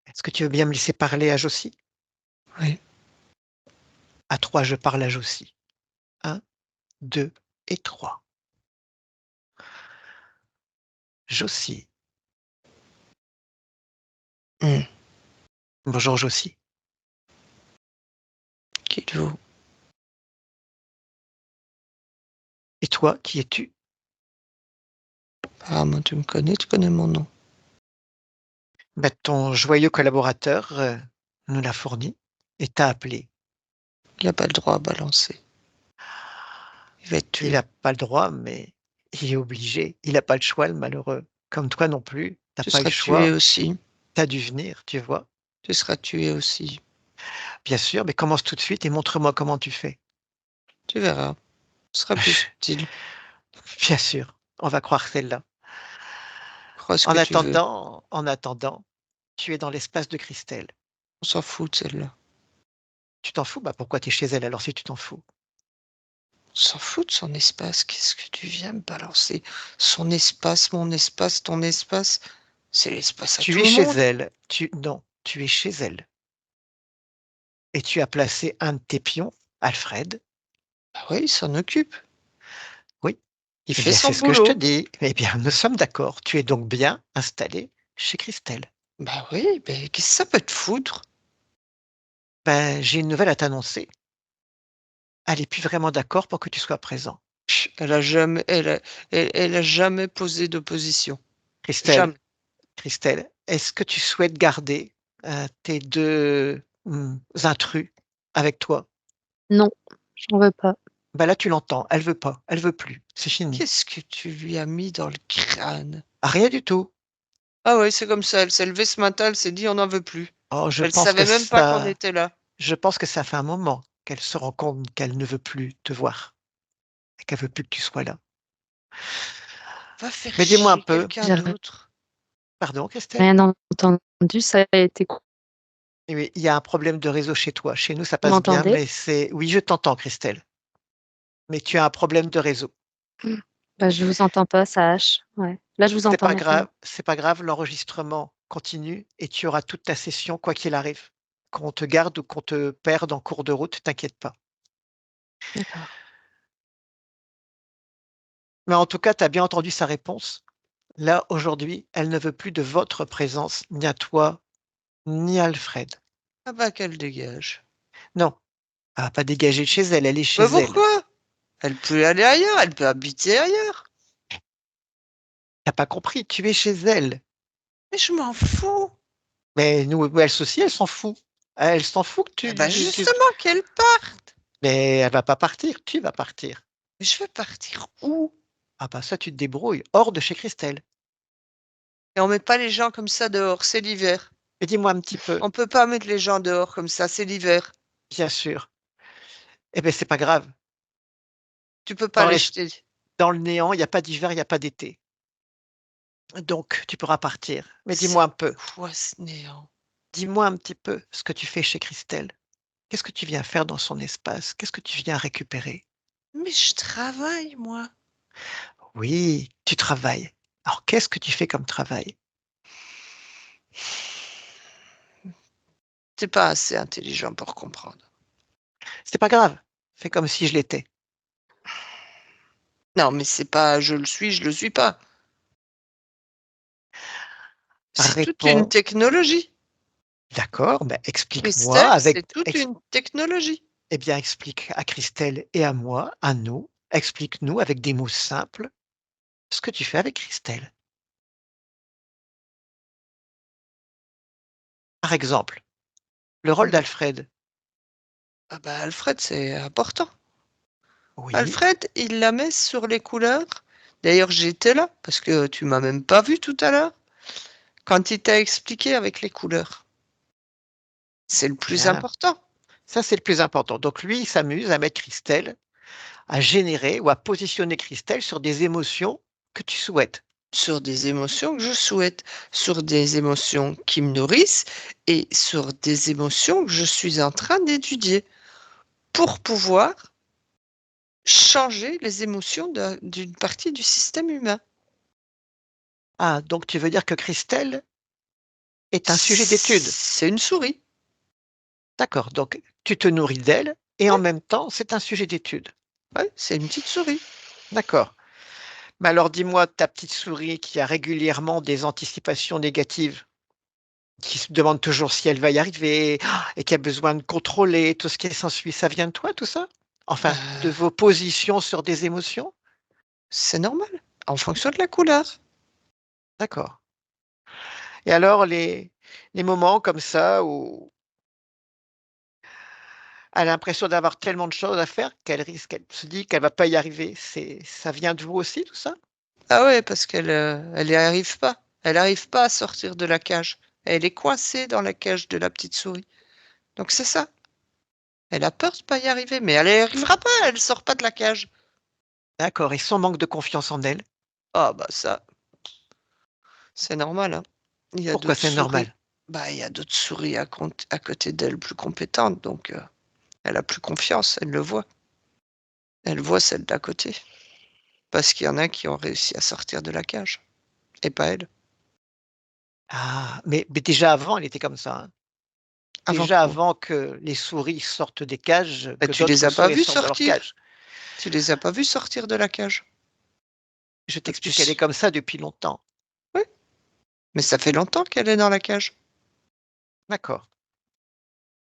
Est-ce que tu veux bien me laisser parler à Josie? oui. À 3, je parle à Josie. 1, 2 et 3. Josie. Mmh. Bonjour Josie. Qui vous? Et toi, qui es-tu? Apparemment, tu me connais, tu connais mon nom. Bah, ton joyeux collaborateur, nous l'a fourni et t'a appelé. Il n'a pas le droit à balancer. Il va être Il tué. a pas le droit, mais il est obligé. Il a pas le choix, le malheureux. Comme toi non plus, tu Tu pas eu le seras tué choix. aussi. Tu as dû venir, tu vois? Tu seras tué aussi. Bien sûr, mais commence tout de suite et montre-moi comment tu fais. Tu verras. Ce sera plus subtil. Bien sûr, on va croire celle-là. Crois ce que tu veux. En attendant, tu es dans l'espace de Christelle. On s'en fout de celle-là. Tu t'en fous? Bah, pourquoi tu es chez elle alors si tu t'en fous? On s'en fout de son espace. Qu'est-ce que tu viens me balancer? Son espace, mon espace, ton espace. C'est l'espace à Tu tout es le chez monde. elle. Non, tu es chez elle. Et tu as placé un de tes pions, Alfred. Bah oui, il s'en occupe. Oui. Il Eh fait bien, son c'est ce que je te boulot. dis. Eh bien, nous sommes d'accord. Tu es donc bien installé chez Christelle. Bah oui, mais qu'est-ce que ça peut te foutre? Ben, j'ai une nouvelle à t'annoncer. Elle est plus vraiment d'accord pour que tu sois présent. Elle a jamais posé d'opposition. Christelle, Jamais. Christelle, est-ce que tu souhaites garder tes deux intrus avec toi? Non, j'en veux pas. Ben là, tu l'entends. Elle veut pas. Elle veut plus. C'est fini. Qu'est-ce que tu lui as mis dans le crâne? Rien du tout. Ah ouais, c'est comme ça. Elle s'est levée ce matin, elle s'est dit on n'en veut plus. Oh, Elle savait même pas qu'on était là. je pense que ça fait un moment qu'elle se rend compte qu'elle ne veut plus te voir et qu'elle veut plus que tu sois là. Va faire Mais dis-moi un chier peu, quelqu'un J'ai d'autre. pardon, Christelle? rien entendu, ça a été coupé. Eh oui, il y a un problème de réseau chez toi. Chez nous, ça Vous passe bien, m'entendez? mais c'est... Oui, je t'entends, Christelle, mais tu as un problème de réseau. Bah, je vous entends pas, ça hache. Ouais. Là, je vous entends maintenant. C'est pas grave, l'enregistrement continue et tu auras toute ta session, quoi qu'il arrive. Qu'on te garde ou qu'on te perde en cours de route, t'inquiète pas. D'accord. Mais en tout cas, tu as bien entendu sa réponse. Là, aujourd'hui, elle ne veut plus de votre présence, ni à toi, ni à Alfred. Ah bah qu'elle dégage. Non, elle va pas dégager de chez elle, elle est chez Mais elle. pourquoi? Elle peut aller ailleurs, elle peut habiter ailleurs. T'as pas compris, tu es chez elle. Mais je m'en fous. Mais nous, elle aussi, elle s'en fout. Elle s'en fout que Eh ben tu... justement qu'elle parte. Mais elle va pas partir, tu vas partir. Mais je vais partir où? Ah bah ça, tu te débrouilles, hors de chez Christelle. Et on met pas les gens comme ça dehors, c'est l'hiver. Mais dis-moi un petit peu, On peut pas mettre les gens dehors comme ça, c'est l'hiver. bien sûr. Eh ben c'est pas grave. Tu peux pas Dans les les... jeter. Dans le néant, il n'y a pas d'hiver, il n'y a pas d'été. Donc, tu pourras partir. Mais C'est dis-moi un peu, quoi ce néant? dis-moi un petit peu ce que tu fais chez Christelle. Qu'est-ce que tu viens faire dans son espace? Qu'est-ce que tu viens récupérer? Mais je travaille, moi. Oui, tu travailles. Alors, qu'est-ce que tu fais comme travail? T'es pas assez intelligent pour comprendre. C'est pas grave. Fais comme si je l'étais. Non, mais c'est pas je le suis pas. C'est toute une Réponds. technologie. D'accord, ben explique-moi Christelle, c'est toute une technologie. eh bien, explique à Christelle et à moi, à nous, explique-nous avec des mots simples ce que tu fais avec Christelle. Par exemple, le rôle Mmh. d'Alfred. Ah bah, Alfred, c'est important. Oui, Alfred, il la met sur les couleurs. D'ailleurs, j'étais là parce que tu m'as même pas vu tout à l'heure quand il t'a expliqué avec les couleurs. C'est le plus bien. important. Ça, c'est le plus important. Donc, lui, il s'amuse à mettre Christelle, à générer ou à positionner Christelle sur des émotions que tu souhaites. Sur des émotions que je souhaite, sur des émotions qui me nourrissent et sur des émotions que je suis en train d'étudier pour pouvoir changer les émotions d'une partie du système humain. Ah, donc tu veux dire que Christelle est un sujet d'étude. C'est une souris. D'accord, donc tu te nourris d'elle et en Ouais, même temps, c'est un sujet d'étude. ouais, c'est une petite souris. D'accord. Mais alors dis-moi, ta petite souris qui a régulièrement des anticipations négatives, qui se demande toujours si elle va y arriver et qui a besoin de contrôler tout ce qui s'ensuit, ça vient de toi tout ça? Enfin, de Bah, vos positions sur des émotions? c'est normal, en fonction de la couleur. D'accord. Et alors les moments comme ça où elle a l'impression d'avoir tellement de choses à faire qu'elle se dit qu'elle va pas y arriver, ça vient de vous aussi tout ça? Ah ouais, parce elle y arrive pas. Elle arrive pas à sortir de la cage. Elle est coincée dans la cage de la petite souris. Donc c'est ça. Elle a peur de pas y arriver, mais elle y arrivera pas, elle sort pas de la cage. D'accord, et son manque de confiance en elle? Ah bah ça, c'est normal, hein. Il y a Pourquoi d'autres c'est souris normal? il y a d'autres souris à côté d'elle plus compétentes, donc elle a plus confiance, elle le voit. Elle voit celle d'à côté, parce qu'il y en a qui ont réussi à sortir de la cage et pas elle. Ah, mais déjà avant, elle était comme ça, hein? Avant Déjà quoi? avant que les souris sortent des cages, Bah, que tu les d'autres as pas souris vus sortent de leur sortir. cage. Tu les as pas vus sortir de la cage. Je Donc tu t'explique, elle est s comme ça depuis longtemps. Oui, mais ça fait longtemps qu'elle est dans la cage. D'accord,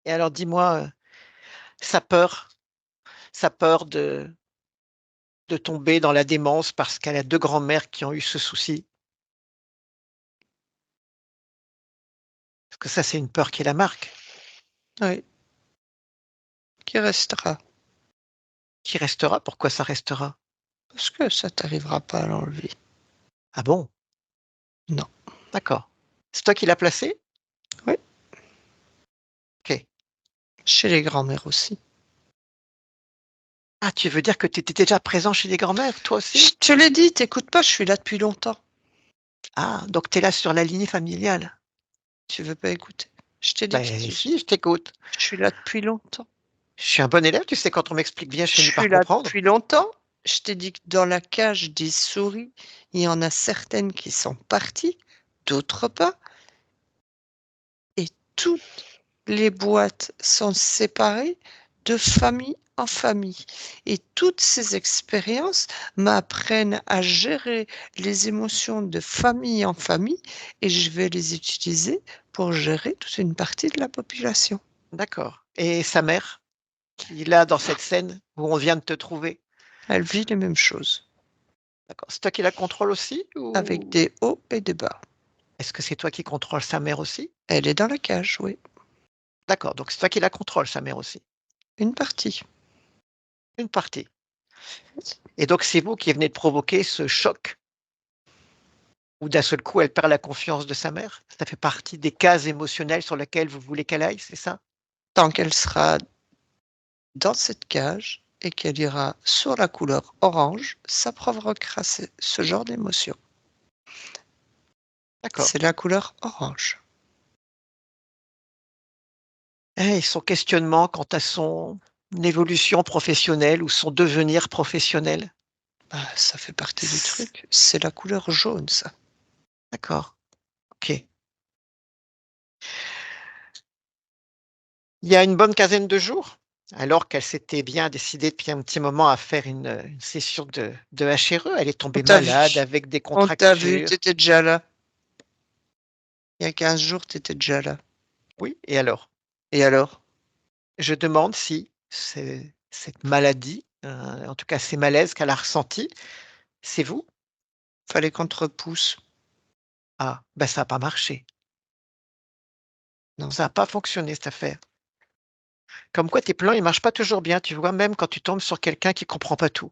et alors dis-moi, sa peur sa peur de tomber dans la démence parce qu'elle a 2 grands-mères qui ont eu ce souci, parce que ça, c'est une peur qui la marque, Oui, qui restera, qui restera. Pourquoi ça restera? parce que ça t'arrivera pas à l'enlever. Ah bon? Non. D'accord. C'est toi qui l'as placée? Oui, OK. chez les grands-mères aussi. Ah, tu veux dire que tu étais déjà présent chez les grands-mères, toi Je aussi? te l'ai dit, tu écoutes pas, je suis là depuis longtemps. Ah, donc tu es là sur la lignée familiale? Tu veux pas écouter? Je t'ai dit que Ben si, je t'écoute. je suis là depuis longtemps. Je suis un bon élève, tu sais, quand on m'explique bien, je Je finis par suis là comprendre. depuis longtemps. Je t'ai dit que dans la cage des souris, il y en a certaines qui sont parties, d'autres pas, et toutes les boîtes sont séparées de famille en famille. Et toutes ces expériences m'apprennent à gérer les émotions de famille en famille et je vais les utiliser pour gérer toute une partie de la population. D'accord, et sa mère, qui est là dans cette scène où on vient de te trouver? Elle vit les mêmes choses, D'accord. C'est toi qui la contrôles aussi avec ou des hauts et des bas. est-ce que c'est toi qui contrôles sa mère aussi? Elle est dans la cage, oui, D'accord, donc c'est toi qui la contrôles, sa mère aussi? une partie. Une partie, et donc c'est vous qui venez de provoquer ce choc où d'un seul coup elle perd la confiance de sa mère? Ça fait partie des cases émotionnelles sur lesquelles vous voulez qu'elle aille, c'est ça? Tant qu'elle sera dans cette cage et qu'elle ira sur la couleur orange, ça provoquera ce genre d'émotion. D'accord. C'est la couleur orange. Et son questionnement quant à son évolution professionnelle ou son devenir professionnel? Bah, ça fait partie du C truc. C'est la couleur jaune, ça. D'accord, OK. Il y a une bonne quinzaine de jours, alors qu'elle s'était bien décidée depuis un petit moment à faire une session de HRE, elle est On tombée t'a vu. malade avec des On t'a vu, tu contractures. étais déjà là. Il y a 15 jours, tu étais déjà là. Oui, et alors? Et alors? Je demande si cette maladie, en tout cas ces malaises qu'elle a ressentis, c'est vous? Fallait qu'on te repousse. Ah, ben ça a pas marché. Non, Ça a pas fonctionné cette affaire. Comme quoi tes plans, ils marchent pas toujours bien, tu vois? Même quand tu tombes sur quelqu'un qui comprend pas tout.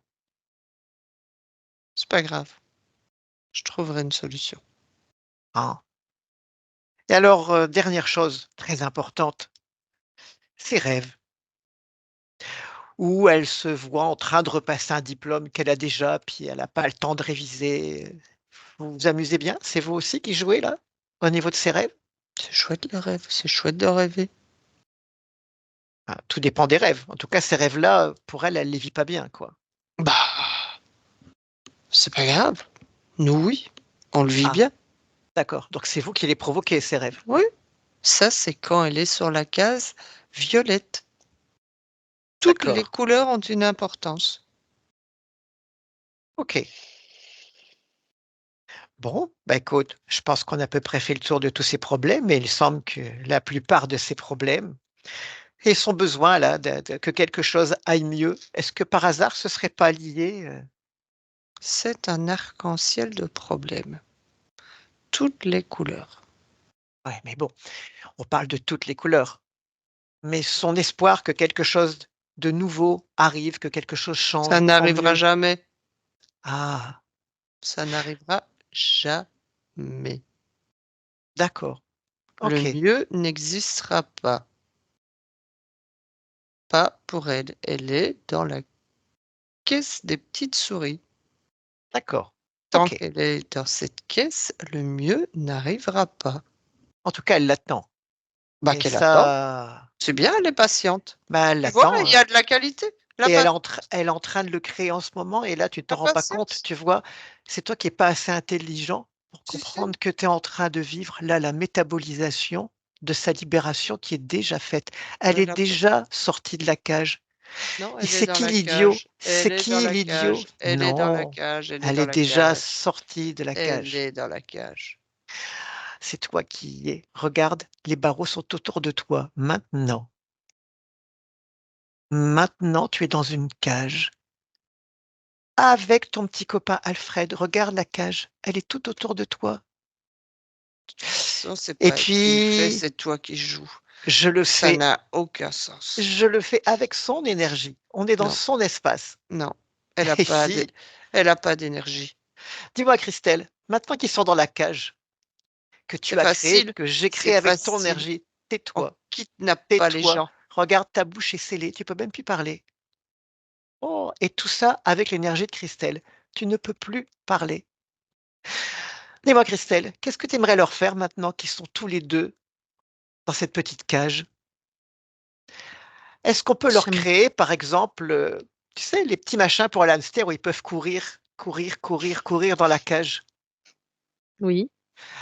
c'est pas grave. Je trouverai une solution. Ah, et alors, dernière chose très importante, ses rêves, où elle se voit en train de repasser un diplôme qu'elle a déjà, puis elle a pas le temps de réviser. Vous vous amusez bien? C'est vous aussi qui jouez là, au niveau de ses rêves? C'est chouette le rêve, c'est chouette de rêver. Ah, tout dépend des rêves. En tout cas, ces rêves-là, pour elle, elle les vit pas bien, quoi. Bah, c'est pas grave. Nous, oui, on le vit Ah, bien. d'accord, donc c'est vous qui les provoquez, ces rêves? Oui, ça, c'est quand elle est sur la case violette. Toutes les D'accord, couleurs ont une importance. OK. Bon, bah, écoute, je pense qu'on a à peu près fait le tour de tous ces problèmes et il semble que la plupart de ces problèmes et son besoin là de que quelque chose aille mieux, est-ce que par hasard ce serait pas lié, C'est un arc-en-ciel de problèmes. Toutes les couleurs. ouais, mais bon, on parle de toutes les couleurs, mais son espoir que quelque chose de nouveau arrive, que quelque chose Ça change en n'arrivera mieux. jamais. Ah, Ça n'arrivera jamais. d'accord, Le OK, mieux n'existera pas. Pas pour elle. Elle est dans la caisse des petites souris. D'accord. Tant OK. qu'elle est dans cette caisse, le mieux n'arrivera pas. En tout cas, elle l'attend Bah, et qu'elle attend. ça, C'est bien, elle est patiente. bah, elle Tu vois, l'attend, il y a de la qualité. La et pa elle est en train de le créer en ce moment et là, tu t'en la rends pas compte, patience, tu vois? C'est toi qui es pas assez intelligent pour tu sais? comprendre que tu es en train de vivre, là, la métabolisation de sa libération qui est déjà faite. Elle est Elle a pas déjà sortie de la cage. non, Et elle est c'est dans qui la l'idiot? cage, elle C'est est dans qui la l'idiot? cage, elle est dans la Non, cage, elle est elle dans est la déjà cage, sortie de la elle cage. est dans la cage. C'est toi qui y es. Regarde, les barreaux sont autour de toi, maintenant. Maintenant, tu es dans une cage avec ton petit copain Alfred. Regarde la cage, elle est tout autour de toi. De toute façon, c'est Et pas elle qui le fait, puis, c'est toi qui joues. je le Ça fais, n'a aucun sens. je le fais avec son énergie. On est dans Non, son espace. non, elle a Et pas d'é si, elle a pas d'énergie. dis-moi Christelle, maintenant qu'ils sont dans la cage, que tu as créée, que j'ai C'est créée avec ton facile. énergie, On tais-toi, kidnappe pas les tais-toi. gens. Regarde, ta bouche est scellée, tu peux même plus parler. Oh, et tout ça avec l'énergie de Christelle. Tu ne peux plus parler. Dis-moi Christelle, qu'est-ce que tu aimerais leur faire maintenant qu'ils sont tous les 2 dans cette petite cage? Est-ce qu'on peut leur J'aime créer, par exemple, tu sais, les petits machins pour les hamsters où ils peuvent courir, courir, courir, courir dans la cage? oui.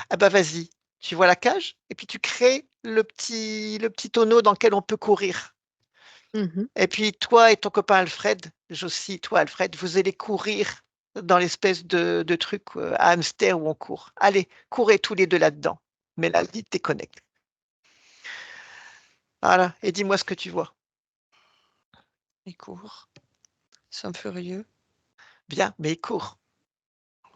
Ah bah, vas-y, tu vois la cage? Et puis tu crées le petit tonneau dans lequel on peut courir. Mmh. Et puis toi et ton copain Alfred, Jossie, toi Alfred, vous allez courir dans l'espèce de truc, à hamster où on court. Allez, courez tous les 2 là-dedans. Mélanie, déconnecte. Voilà, et dis-moi ce que tu vois. Ils courent, ils sont furieux. Bien, mais ils courent.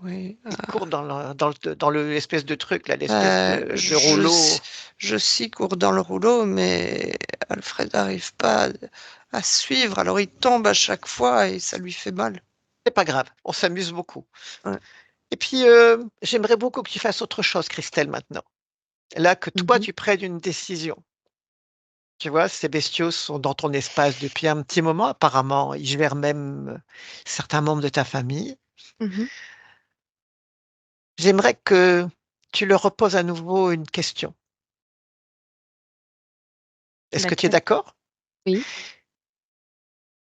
Oui, Ils courent dans le espèce de truc là, l'espèce bah, de rouleau. je s'y cours dans le rouleau, mais Alfred n'arrive pas à suivre, alors il tombe à chaque fois et ça lui fait mal. C'est pas grave, on s'amuse beaucoup. Ouais. Et puis, j'aimerais beaucoup que tu fasses autre chose, Christelle, maintenant. Là, que toi, Mmh. tu prennes une décision. Tu vois, ces bestiaux sont dans ton espace depuis un petit moment. Apparemment, ils gèrent même, certains membres de ta famille. Mmh. J'aimerais que tu leur reposes à nouveau une question. Est-ce que tu es Laquelle? d'accord? Oui.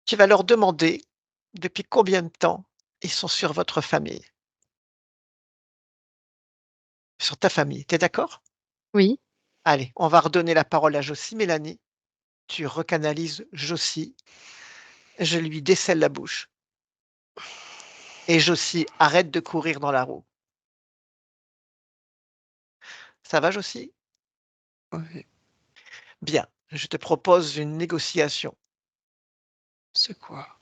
Tu vas leur demander depuis combien de temps ils sont sur votre famille, sur ta famille. Tu es d'accord? Oui. Allez, on va redonner la parole à Jossie. Mélanie, tu recanalises Jossie. Je lui descelle la bouche. Et Jossie, arrête de courir dans la roue. Ça va, Jossie? Ouais. Bien, je te propose une négociation. C'est quoi?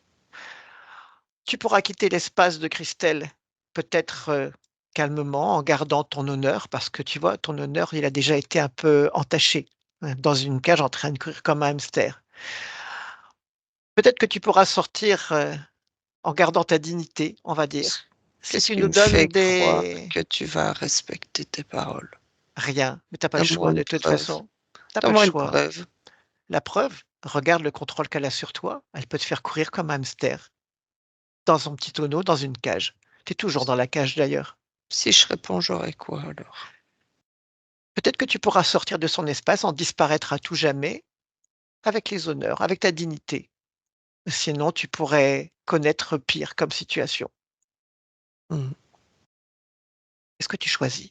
Tu pourras quitter l'espace de Christelle, peut-être, calmement, en gardant ton honneur, parce que tu vois, ton honneur, il a déjà été un peu entaché, hein, dans une cage en train de courir comme un hamster. Peut-être que tu pourras sortir, en gardant ta dignité, on va dire. Si Qu'est-ce tu qui nous me fait donnes croire des que tu vas respecter tes paroles? rien, mais tu as pas le Donne-moi choix une de toute preuve. façon. Tu as pas le Donne-moi une choix. preuve. La preuve, regarde le contrôle qu'elle a sur toi, elle peut te faire courir comme un hamster, dans son petit tonneau, dans une cage. Tu es toujours dans la cage d'ailleurs. Si je réponds, j'aurai quoi alors? Peut-être que tu pourras sortir de son espace, en disparaître à tout jamais, avec les honneurs, avec ta dignité. Sinon, tu pourrais connaître pire comme situation. Mmh. Est-ce que tu choisis?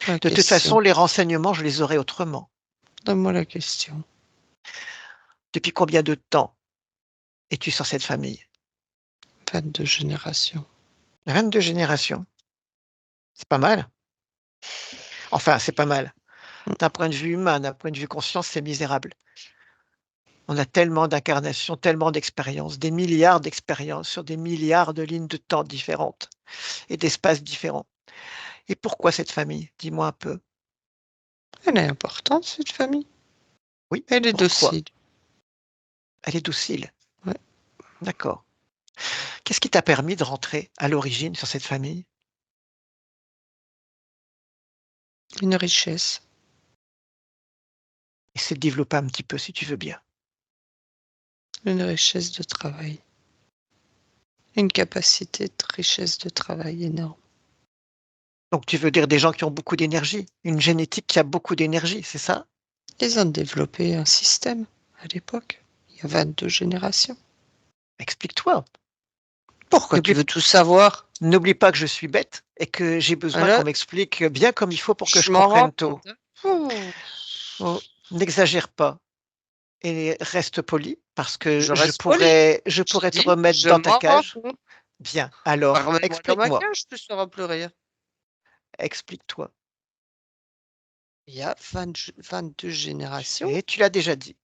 La De toute façon, question. les renseignements, je les aurai autrement. Donne-moi la question. Depuis combien de temps es-tu sur cette famille? 22 générations. 22 générations. C'est pas mal. Enfin, c'est pas mal. Mmh. D'un point de vue humain, d'un point de vue conscience, c'est misérable. On a tellement d'incarnations, tellement d'expériences, des milliards d'expériences sur des milliards de lignes de temps différentes et d'espaces différents. Et pourquoi cette famille? Dis-moi un peu. Elle est importante, cette famille. Oui, Elle est pourquoi? docile. Elle est docile. Ouais. D'accord. Qu'est-ce qui t'a permis de rentrer à l'origine sur cette famille? Une richesse. Essaie de développer un petit peu si tu veux bien. Une richesse de travail. Une capacité de richesse de travail énorme. Donc tu veux dire des gens qui ont beaucoup d'énergie, une génétique qui a beaucoup d'énergie, c'est ça? Ils ont développé un système à l'époque. Il y a 22 générations. Explique-toi. Pourquoi tu N'oublie veux tout savoir? n'oublie pas que je suis bête et que j'ai besoin qu'on Là, m'explique bien comme il faut pour que je je m'en rends comprenne tout. compte. Ouh, Oh, n'exagère pas et reste poli parce que je reste poli. je Je pourrais te dis, remettre je dans ta m'en rends cage. compte. Bien, Bah, alors remets-moi dans ma explique-moi, cage, tu sauras plus rien. explique-toi. Il y a 22 générations. Et tu l'as déjà dit.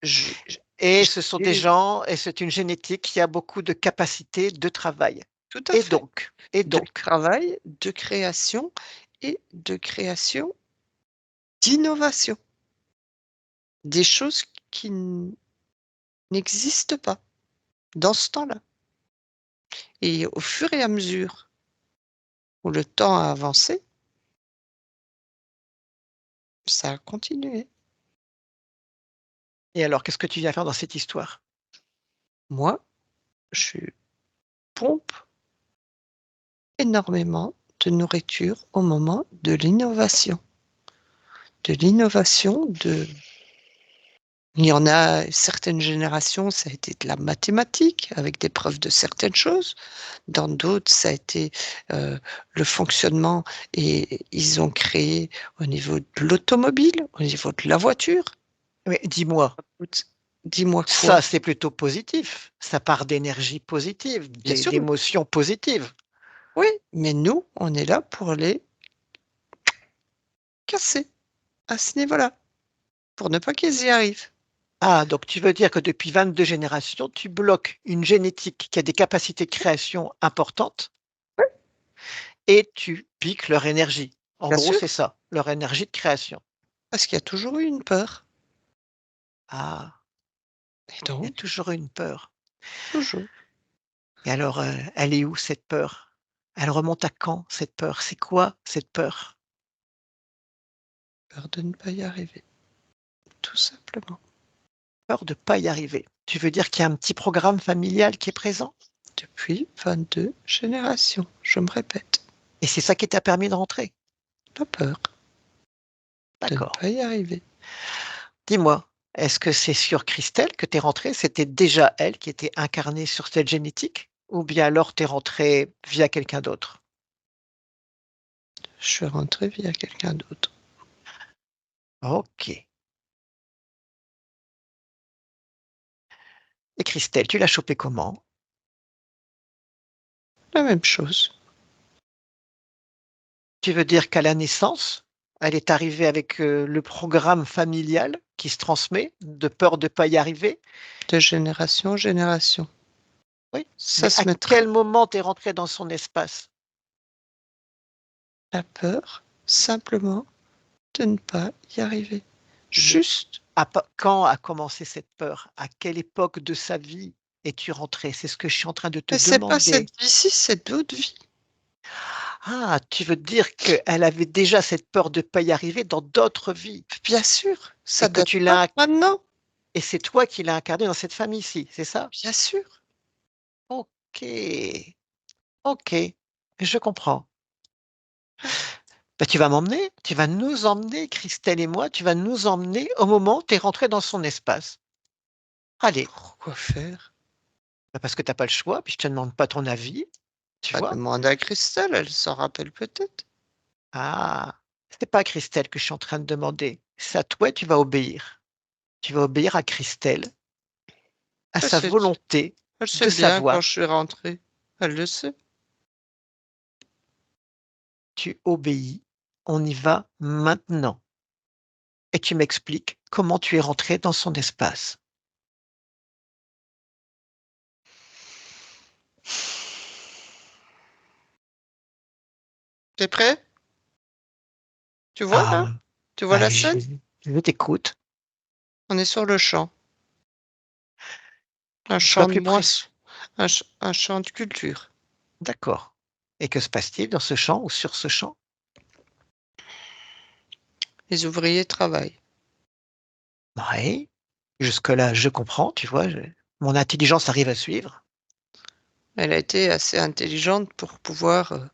Je, je- Et je- ce sont des gens et c'est une génétique qui a beaucoup de capacités de travail. tout à fait. Et De donc, travail, de création et de création d'innovation. Des choses qui n'existent pas dans ce temps-là. Et au fur et à mesure où le temps a avancé, ça a continué. et alors qu'est-ce que tu viens faire dans cette histoire? Moi, je pompe énormément de nourriture au moment de l'innovation. De l'innovation, il y en a certaines générations, ça a été de la mathématique avec des preuves de certaines choses. Dans d'autres, ça a été le fonctionnement et ils ont créé au niveau de l'automobile, au niveau de la voiture. Mais dis-moi, Dis-moi ça quoi? c'est plutôt positif, ça part d'énergie positive, Bien sûr, d'émotions positives. oui, mais nous, on est là pour les casser à ce niveau-là, pour ne pas qu'ils y arrivent. Ah, donc tu veux dire que depuis 22 générations, tu bloques une génétique qui a des capacités de création importantes et tu piques leur énergie. En Bien gros, sûr, c'est ça, leur énergie de création. parce qu'il y a toujours eu une peur. Ah, Et il y a donc, toujours eu une peur. toujours, Et alors, elle est où cette peur? Elle remonte à quand cette peur? C'est quoi cette peur? peur de ne pas y arriver, tout simplement. Peur de pas y arriver. Tu veux dire qu'il y a un petit programme familial qui est présent? Depuis 22 générations, je me répète, Et c'est ça qui t'a permis de rentrer? la peur de ne D'accord. pas y arriver. Dis-moi, est-ce que c'est sur Christelle que tu es rentrée? C'était déjà elle qui était incarnée sur cette génétique? Ou bien alors tu es rentrée via quelqu'un d'autre? Je suis rentrée via quelqu'un d'autre. OK. Et Christelle, tu l'as chopée comment? La même chose. Tu veux dire qu'à la naissance, elle est arrivée avec, le programme familial qui se transmet, de peur de pas y arriver? De génération en génération. Oui, Ça mais à se mettra quel moment tu es rentrée dans son espace? la peur, simplement, de ne pas y arriver. Mais Juste, quand a commencé cette peur? À quelle époque de sa vie es-tu rentrée? C'est ce que je suis en train de te mais c'est pas demander. cette vie-ci, c'est d'autres vies. Ah, tu veux dire qu'elle avait déjà cette peur de pas y arriver dans d'autres vies Bien sûr, et ça que date tu pas de l'as maintenant. et c'est toi qui l'as incarné dans cette famille-ci, c'est ça? Bien sûr. OK, OK, je comprends. Bah, tu vas m'emmener, tu vas nous emmener, Christelle et moi, tu vas nous emmener au moment où tu es rentrée dans son espace. Allez, Pourquoi faire? bah, parce que tu as pas le choix, puis je te demande pas ton avis, tu Bah, vois? demande à Christelle, elle s'en rappelle peut-être. Ah, c'est pas à Christelle que je suis en train de demander, c'est à toi, tu vas obéir. Tu vas obéir à Christelle, à Elle sa sait, volonté elle sait de bien quand savoir. je suis rentrée. Elle le sait. Tu obéis, on y va maintenant et tu m'expliques comment tu es rentré dans son espace. T'es prêt? Tu vois Ah, là? Tu vois bah, la scène? je t'écoute. On est sur le champ. Un Sois champ de plus précis. moisson. Un champ de culture. D'accord. Et que se passe-t-il dans ce champ ou sur ce champ? Les ouvriers travaillent. Oui, jusque-là, je comprends, tu vois, mon intelligence arrive à suivre. Elle a été assez intelligente pour pouvoir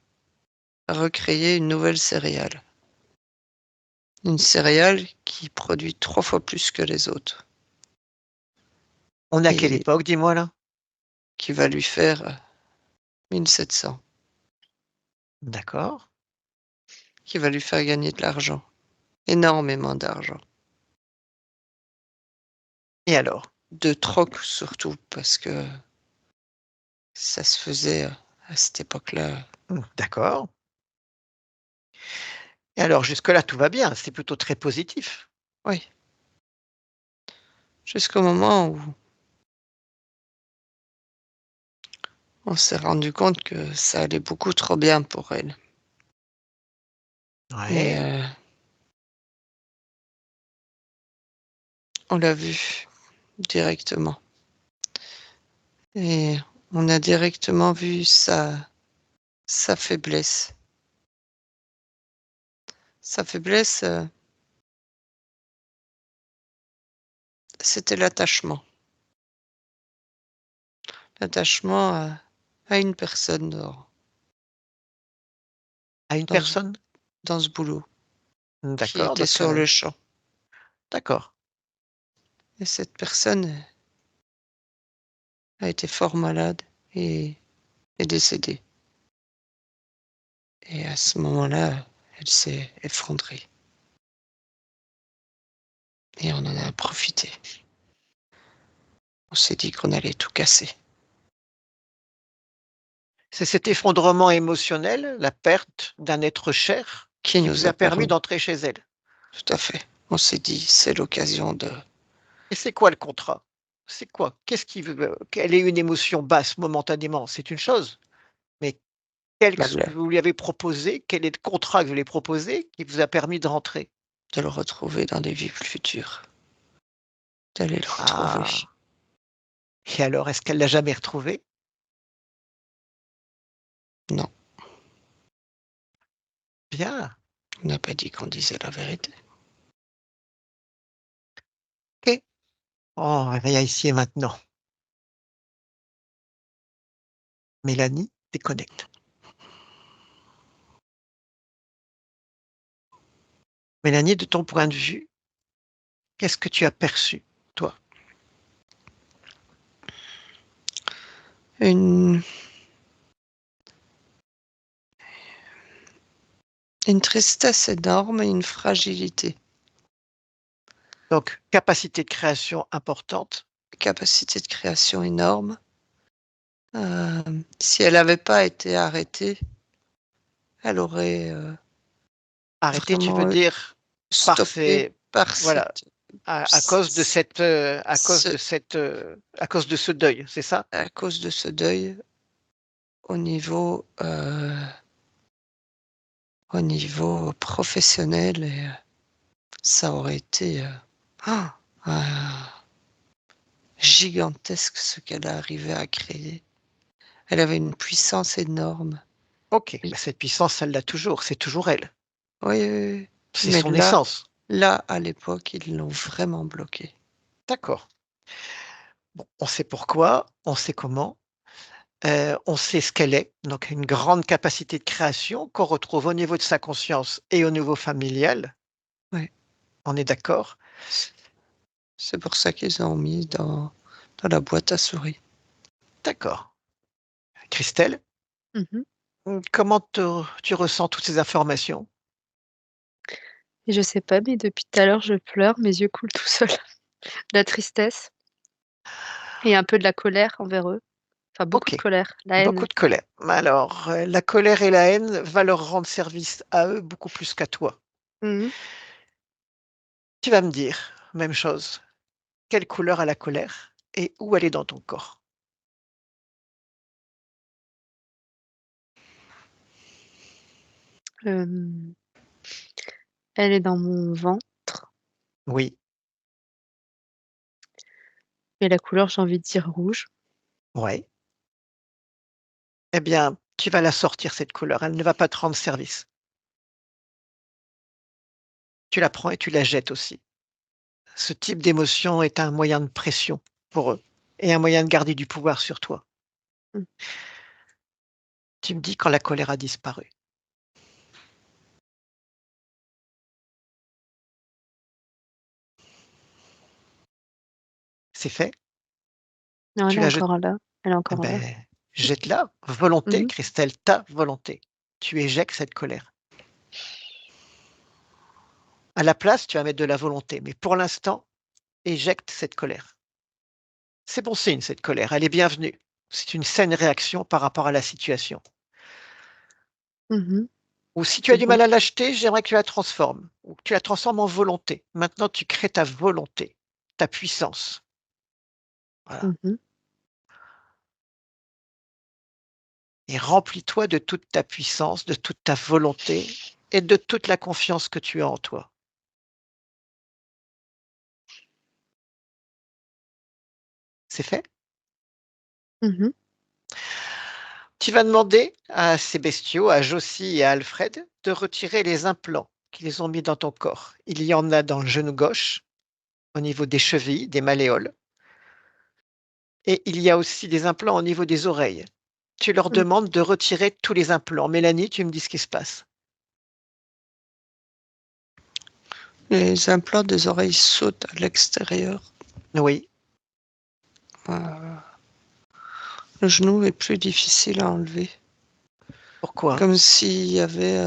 recréer une nouvelle céréale. Une céréale qui produit 3 fois plus que les autres On est à quelle et époque, dis-moi là? qui va lui faire 1700, D'accord. qui va lui faire gagner de l'argent, énormément d'argent. Et alors? De troc surtout parce que ça se faisait, à cette époque-là. D'accord. Et alors jusque-là, tout va bien, c'est plutôt très positif. Oui, jusqu'au moment où on s'est rendu compte que ça allait beaucoup trop bien pour elle et Ouais. on l'a vu directement et on a directement vu sa faiblesse. Sa faiblesse, c'était l'attachement. L'attachement à une personne À une dans ce personne? dans ce boulot qui D'accord, était donc sur le champ d'accord. et cette personne a été fort malade et est décédée et à ce moment-là, elle s'est effondrée et on en a profité. On s'est dit qu'on allait tout casser. C'est cet effondrement émotionnel, la perte d'un être cher, Qui qui nous vous a a permis permis d'entrer chez elle. tout à fait. On s'est dit: «C'est l'occasion de». Et c'est quoi le contrat? C'est quoi? Qu'est-ce qui veut quelle est une émotion basse momentanément, c'est une chose, mais bah, ce que vous lui avez proposé, quel est le contrat que vous lui avez proposé qui vous a permis de rentrer? de le retrouver dans des vies futures, d'aller le retrouver. Ah! Et alors, est-ce qu'elle l'a jamais retrouvé? Non, Bien, on n'a pas dit qu'on disait la vérité. OK. On revient ici et maintenant. Mélanie, déconnecte. Mélanie, de ton point de vue, qu'est-ce que tu as perçu, toi? Une une tristesse énorme et une fragilité. Donc capacité de création importante, Capacité de création énorme. Si elle n'avait pas été arrêtée, elle aurait, arrêtée, tu veux vraiment dire par stoppé ces par voilà, cette à cause de c cette, ce à cause de ce deuil, c'est ça? à cause de ce deuil au niveau professionnel et ça aurait été, gigantesque ce qu'elle a arrivé à créer. Elle avait une puissance énorme. OK, Et bah, cette puissance, elle l'a toujours, c'est toujours elle. oui, oui, oui, C'est mais son là essence. là, à l'époque, ils l'ont vraiment bloquée. D'accord. Bon, on sait pourquoi, on sait comment, on sait ce qu'elle est, donc une grande capacité de création qu'on retrouve au niveau de sa conscience et au niveau familial, Ouais, on est d'accord? c'est pour ça qu'ils ont mis dans la boîte à souris. D'accord. Christelle, Mmh. comment tu ressens toutes ces informations? Et je sais pas, mais depuis tout à l'heure, je pleure, mes yeux coulent tout seuls. De la tristesse et un peu de la colère envers eux. Enfin, beaucoup de OK, colère, la beaucoup haine. de colère. Alors, la colère et la haine va leur rendre service à eux beaucoup plus qu'à toi. Mmh mh. Tu vas me dire, même chose, quelle couleur a la colère et où elle est dans ton corps? Elle est dans mon ventre Oui, et la couleur, j'ai envie de dire rouge. ouais. Eh bien, tu vas la sortir cette couleur, elle ne va pas te rendre service. Tu la prends et tu la jettes aussi. Ce type d'émotion est un moyen de pression pour eux et un moyen de garder du pouvoir sur toi. Mmh. Tu me dis quand la colère a disparu. C'est fait? Non, elle Tu est la jettes? encore là. Elle est Eh encore là. ben, jette-la. Volonté, Mhm. Christelle, ta volonté. Tu éjectes cette colère. À la place, tu vas mettre de la volonté, mais pour l'instant, éjecte cette colère. C'est bon signe, cette colère, elle est bienvenue. C'est une saine réaction par rapport à la situation. Mhm. Ou si tu as C'est du bon. mal à l'acheter, j'aimerais que tu la transformes, ou que tu la transformes en volonté. Maintenant, tu crées ta volonté, ta puissance. Voilà. Mhm. Et remplis-toi de toute ta puissance, de toute ta volonté et de toute la confiance que tu as en toi. C'est fait? Mhm. Tu vas demander à ces bestiaux, à Josie et à Alfred, de retirer les implants qu'ils ont mis dans ton corps. Il y en a dans le genou gauche, au niveau des chevilles, des malléoles, et il y a aussi des implants au niveau des oreilles. Tu leur Mhm. demandes de retirer tous les implants. Mélanie, tu me dis ce qui se passe. Les implants des oreilles sautent à l'extérieur. Oui, Euh, le genou est plus difficile à enlever. pourquoi? Comme s'il y avait...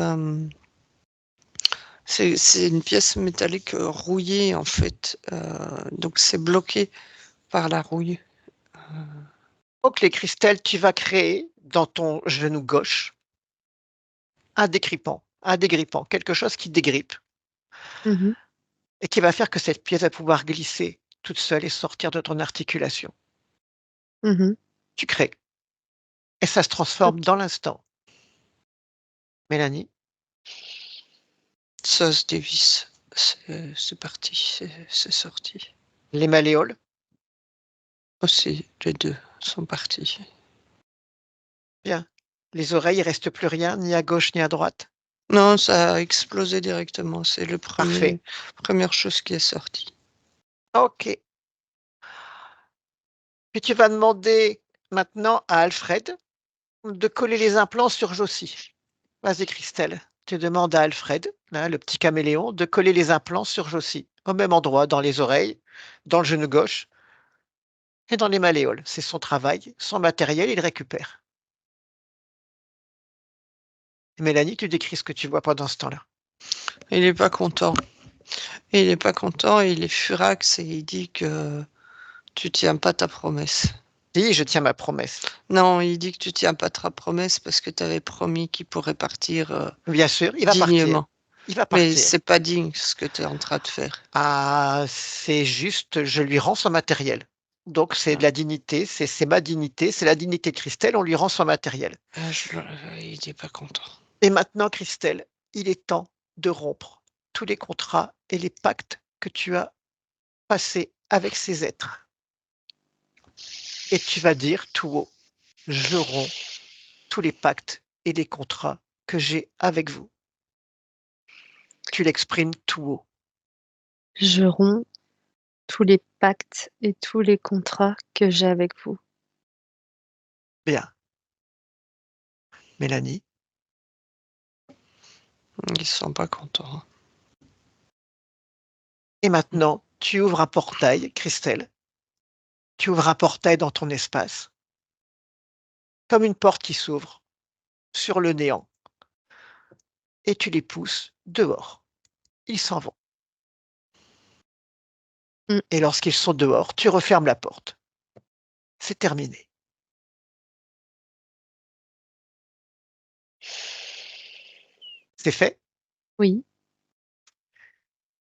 c'est une pièce métallique rouillée, en fait. Donc c'est bloqué par la rouille. Donc les cristals, tu vas créer dans ton genou gauche un dégrippant, quelque chose qui dégrippe Mhm. et qui va faire que cette pièce va pouvoir glisser toute seule et sortir de ton articulation. Mhm. Tu crées et ça se transforme dans l'instant. Mélanie, Ça se dévisse. C'est parti, c'est sorti. les malléoles, Aussi, les deux sont partis. bien. Les oreilles, il reste plus rien, ni à gauche ni à droite. Non, ça a explosé directement. C'est Parfait. première chose qui est sortie. OK. Puis tu vas demander maintenant à Alfred de coller les implants sur Josie. Vas-y, Christelle. Tu demandes à Alfred, là, le petit caméléon, de coller les implants sur Josie, au même endroit, dans les oreilles, dans le genou gauche et dans les malléoles. C'est son travail, son matériel, il récupère. Mélanie, tu décris ce que tu vois pendant ce temps-là. Il n'est pas content. Il n'est pas content, il est furax et il dit que tu tiens pas ta promesse. Si, je tiens ma promesse. Non, il dit que tu tiens pas ta promesse parce que tu avais promis qu'il pourrait partir Bien sûr, il va partir. dignement. Il va Mais partir. c'est pas digne ce que tu es en train de faire. Ah, c'est juste, je lui rends son matériel. Donc c'est de la dignité, c'est ma dignité, c'est la dignité de Christelle, on lui rend son matériel. Il n'est pas content. Et maintenant, Christelle, il est temps de rompre tous les contrats et les pactes que tu as passés avec ces êtres. Et tu vas dire tout haut, je romps tous les pactes et les contrats que j'ai avec vous. Tu l'exprimes tout haut. Je romps tous les pactes et tous les contrats que j'ai avec vous. Bien. Mélanie, Ils sont pas contents. et maintenant, tu ouvres un portail, Christelle. Tu ouvres un portail dans ton espace, comme une porte qui s'ouvre sur le néant, et tu les pousses dehors. Ils s'en vont. Mm. Et lorsqu'ils sont dehors, tu refermes la porte. C'est terminé. C'est fait? Oui.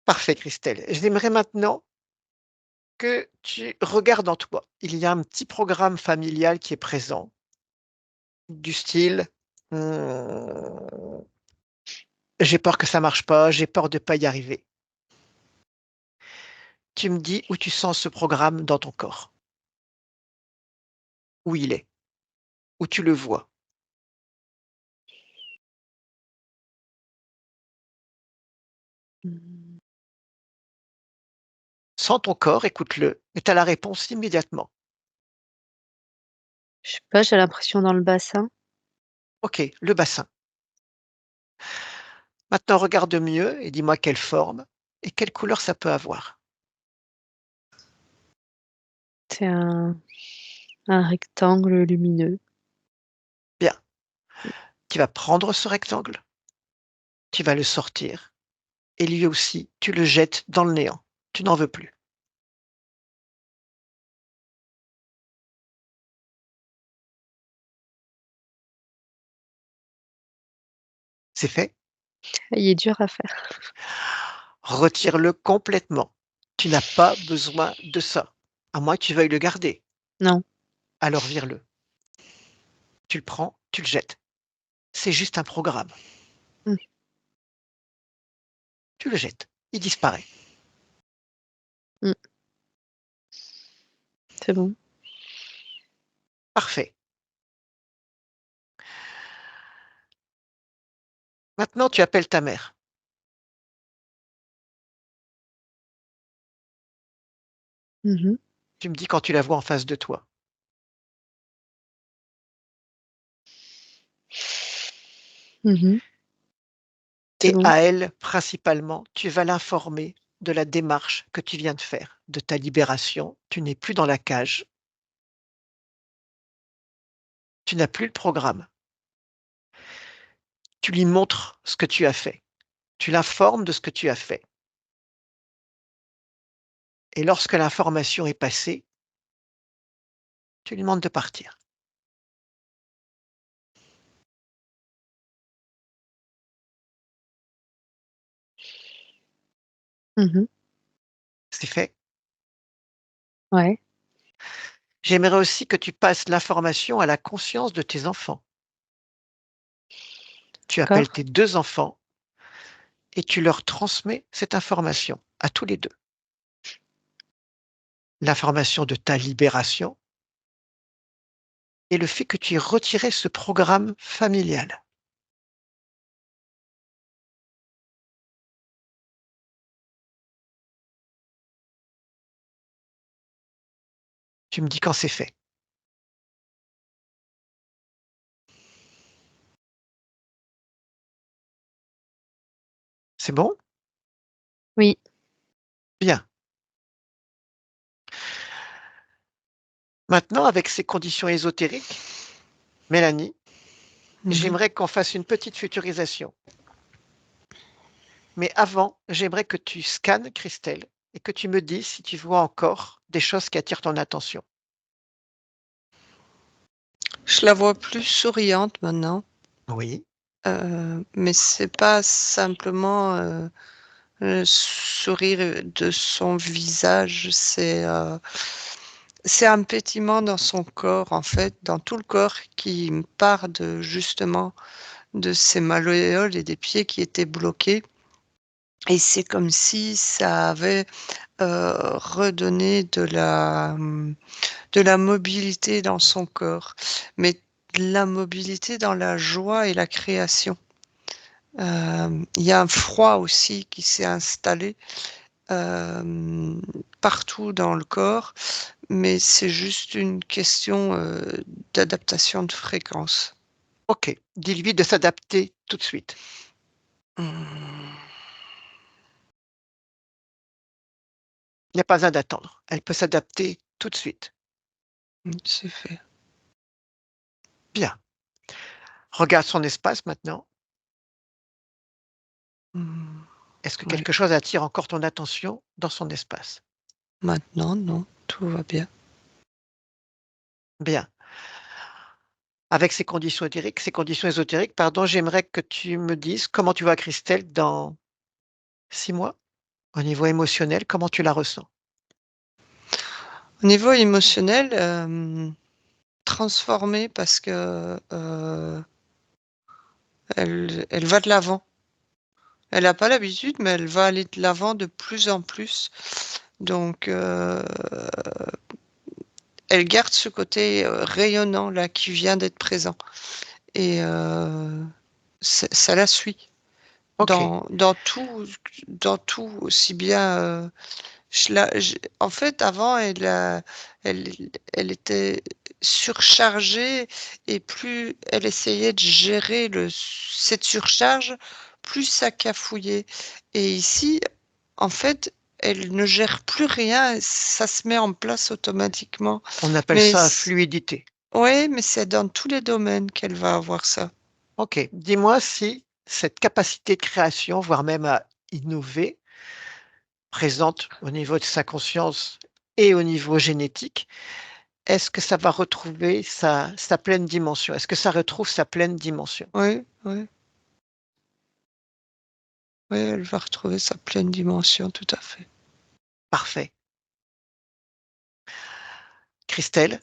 Parfait, Christelle. J'aimerais maintenant que tu regardes en toi. Il y a un petit programme familial qui est présent, du style, j'ai peur que ça marche pas, j'ai peur de pas y arriver. Tu me dis où tu sens ce programme dans ton corps, où il est, où tu le vois. Mm. Sens ton corps, écoute-le, et tu as la réponse immédiatement. Je sais pas, j'ai l'impression dans le bassin. Ok, le bassin. Maintenant, regarde mieux et dis-moi quelle forme et quelle couleur ça peut avoir. C'est un rectangle lumineux. Bien. Tu vas prendre ce rectangle, tu vas le sortir et lui aussi, tu le jettes dans le néant. Tu n'en veux plus. C'est fait? Il est dur à faire. Retire-le complètement. Tu n'as pas besoin de ça, à moins que tu veuilles le garder. Non. Alors vire-le. Tu le prends, tu le jettes. C'est juste un programme. Mm. Tu le jettes. Il disparaît. C'est bon. Parfait. Maintenant, tu appelles ta mère. Mhm. Tu me dis quand tu la vois en face de toi. Mhm. C'est Et bon. à elle, principalement, tu vas l'informer de la démarche que tu viens de faire, de ta libération. Tu n'es plus dans la cage. Tu n'as plus le programme. Tu lui montres ce que tu as fait. Tu l'informes de ce que tu as fait. Et lorsque l'information est passée, tu lui demandes de partir. Mhm. C'est fait. Ouais. J'aimerais aussi que tu passes l'information à la conscience de tes enfants. Tu appelles D'accord. tes 2 enfants et tu leur transmets cette information, à tous les 2. L'information de ta libération et le fait que tu aies retiré ce programme familial. Tu me dis quand c'est fait. C'est bon? Oui. Bien. Maintenant, avec ces conditions ésotériques, Mélanie, Mhm. j'aimerais qu'on fasse une petite futurisation. Mais avant, j'aimerais que tu scannes Christelle et que tu me dises si tu vois encore des choses qui attirent ton attention. Je la vois plus souriante maintenant, Oui, mais c'est pas simplement le sourire de son visage, c'est un pétillement dans son corps, en fait, dans tout le corps qui part de justement de ses malléoles et des pieds qui étaient bloqués. Et c'est comme si ça avait redonné de la mobilité dans son corps, mais de la mobilité dans la joie et la création. Il y a un froid aussi qui s'est installé partout dans le corps, mais c'est juste une question d'adaptation de fréquence. ok. Dis-lui de s'adapter tout de suite. Mmh, Il n'y a pas besoin d'attendre. Elle peut s'adapter tout de suite. c'est fait. Bien. Regarde son espace maintenant. Mmh, Est-ce que ouais. quelque chose attire encore ton attention dans son espace? Maintenant, non, tout va bien. Bien. Avec ces conditions ésotériques, pardon, j'aimerais que tu me dises comment tu vois Christelle dans 6 mois? Au niveau émotionnel, comment tu la ressens? Au niveau émotionnel, transformée parce que, elle va de l'avant. Elle n'a pas l'habitude, mais elle va aller de l'avant de plus en plus. Donc, elle garde ce côté, rayonnant là qui vient d'être présent et ça la suit OK, dans tout aussi bien, En fait, avant, elle, elle était surchargée et plus elle essayait de gérer cette surcharge, plus ça cafouillait. Et ici, en fait, elle ne gère plus rien, ça se met en place automatiquement. On appelle Mais ça fluidité. ouais, mais c'est dans tous les domaines qu'elle va avoir ça. Ok, dis-moi si cette capacité de création, voire même à innover, présente au niveau de sa conscience et au niveau génétique, est-ce que ça va retrouver sa pleine dimension? Est-ce que ça retrouve sa pleine dimension? Oui, oui, oui, elle va retrouver sa pleine dimension, tout à fait. Parfait. Christelle,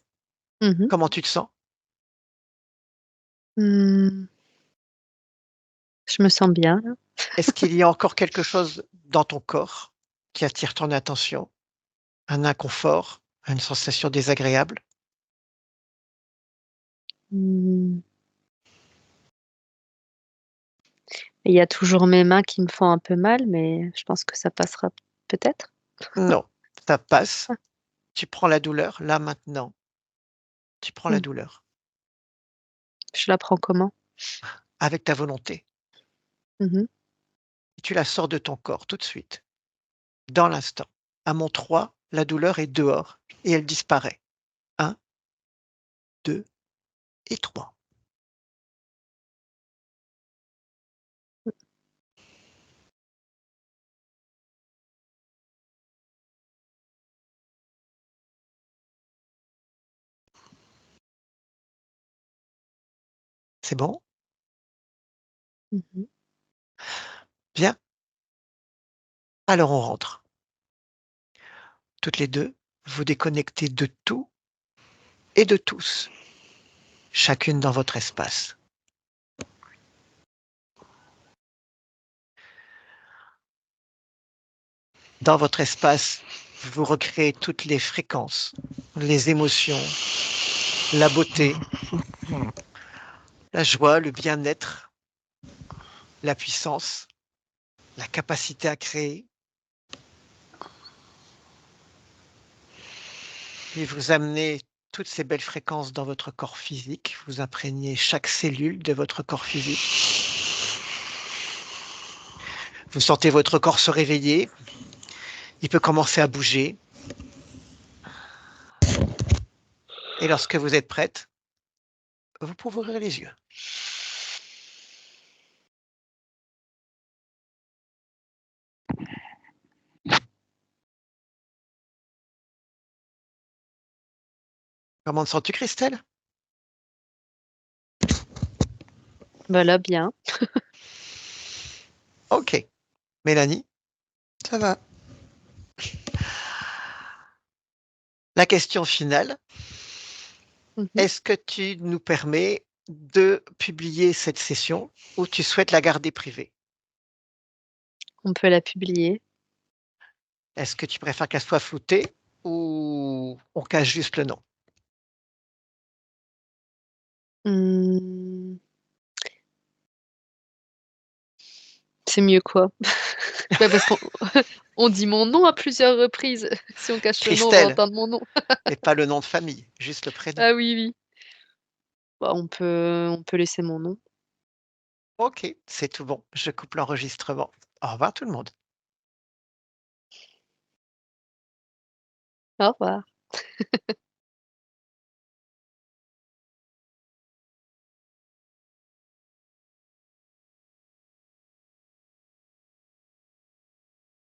Mhm. comment tu te sens? Hmm, je me sens bien, là. Est-ce qu'il y a encore quelque chose dans ton corps qui attire ton attention? Un inconfort? Une sensation désagréable? Hmm. Il y a toujours mes mains qui me font un peu mal, mais je pense que ça passera peut-être. Non, ça passe. Ah, Tu prends la douleur, là, maintenant. Tu prends la hmm. douleur Je la prends comment? avec ta volonté. Mhm. Et tu la sors de ton corps tout de suite, dans l'instant. À mon 3, la douleur est dehors et elle disparaît. 1, 2 et 3. C'est bon? Mhm. Bien. Alors on rentre. Toutes les deux, vous déconnectez de tout et de tous, chacune dans votre espace. Dans votre espace, vous recréez toutes les fréquences, les émotions, la beauté, la joie, le bien-être, la puissance, la capacité à créer. Puis vous amenez toutes ces belles fréquences dans votre corps physique. Vous imprégnez chaque cellule de votre corps physique. Vous sentez votre corps se réveiller. Il peut commencer à bouger. Et lorsque vous êtes prête, vous pouvez ouvrir les yeux. Comment te sens-tu, Christelle? Voilà, bien. Ok. Mélanie, Ça va. la question finale, Mhm. est-ce que tu nous permets de publier cette session ou tu souhaites la garder privée? On peut la publier. Est-ce que tu préfères qu'elle soit floutée ou on cache juste le nom? Hmm, c'est mieux quoi? Ouais, parce qu'on on dit mon nom à plusieurs reprises. Si on cache le nom, on va Christelle, entendre mon nom. mais pas le nom de famille, juste le prénom. Ah oui, oui. Bah, on peut laisser mon nom. Ok, c'est tout bon. Je coupe l'enregistrement. Au revoir tout le monde. Au revoir.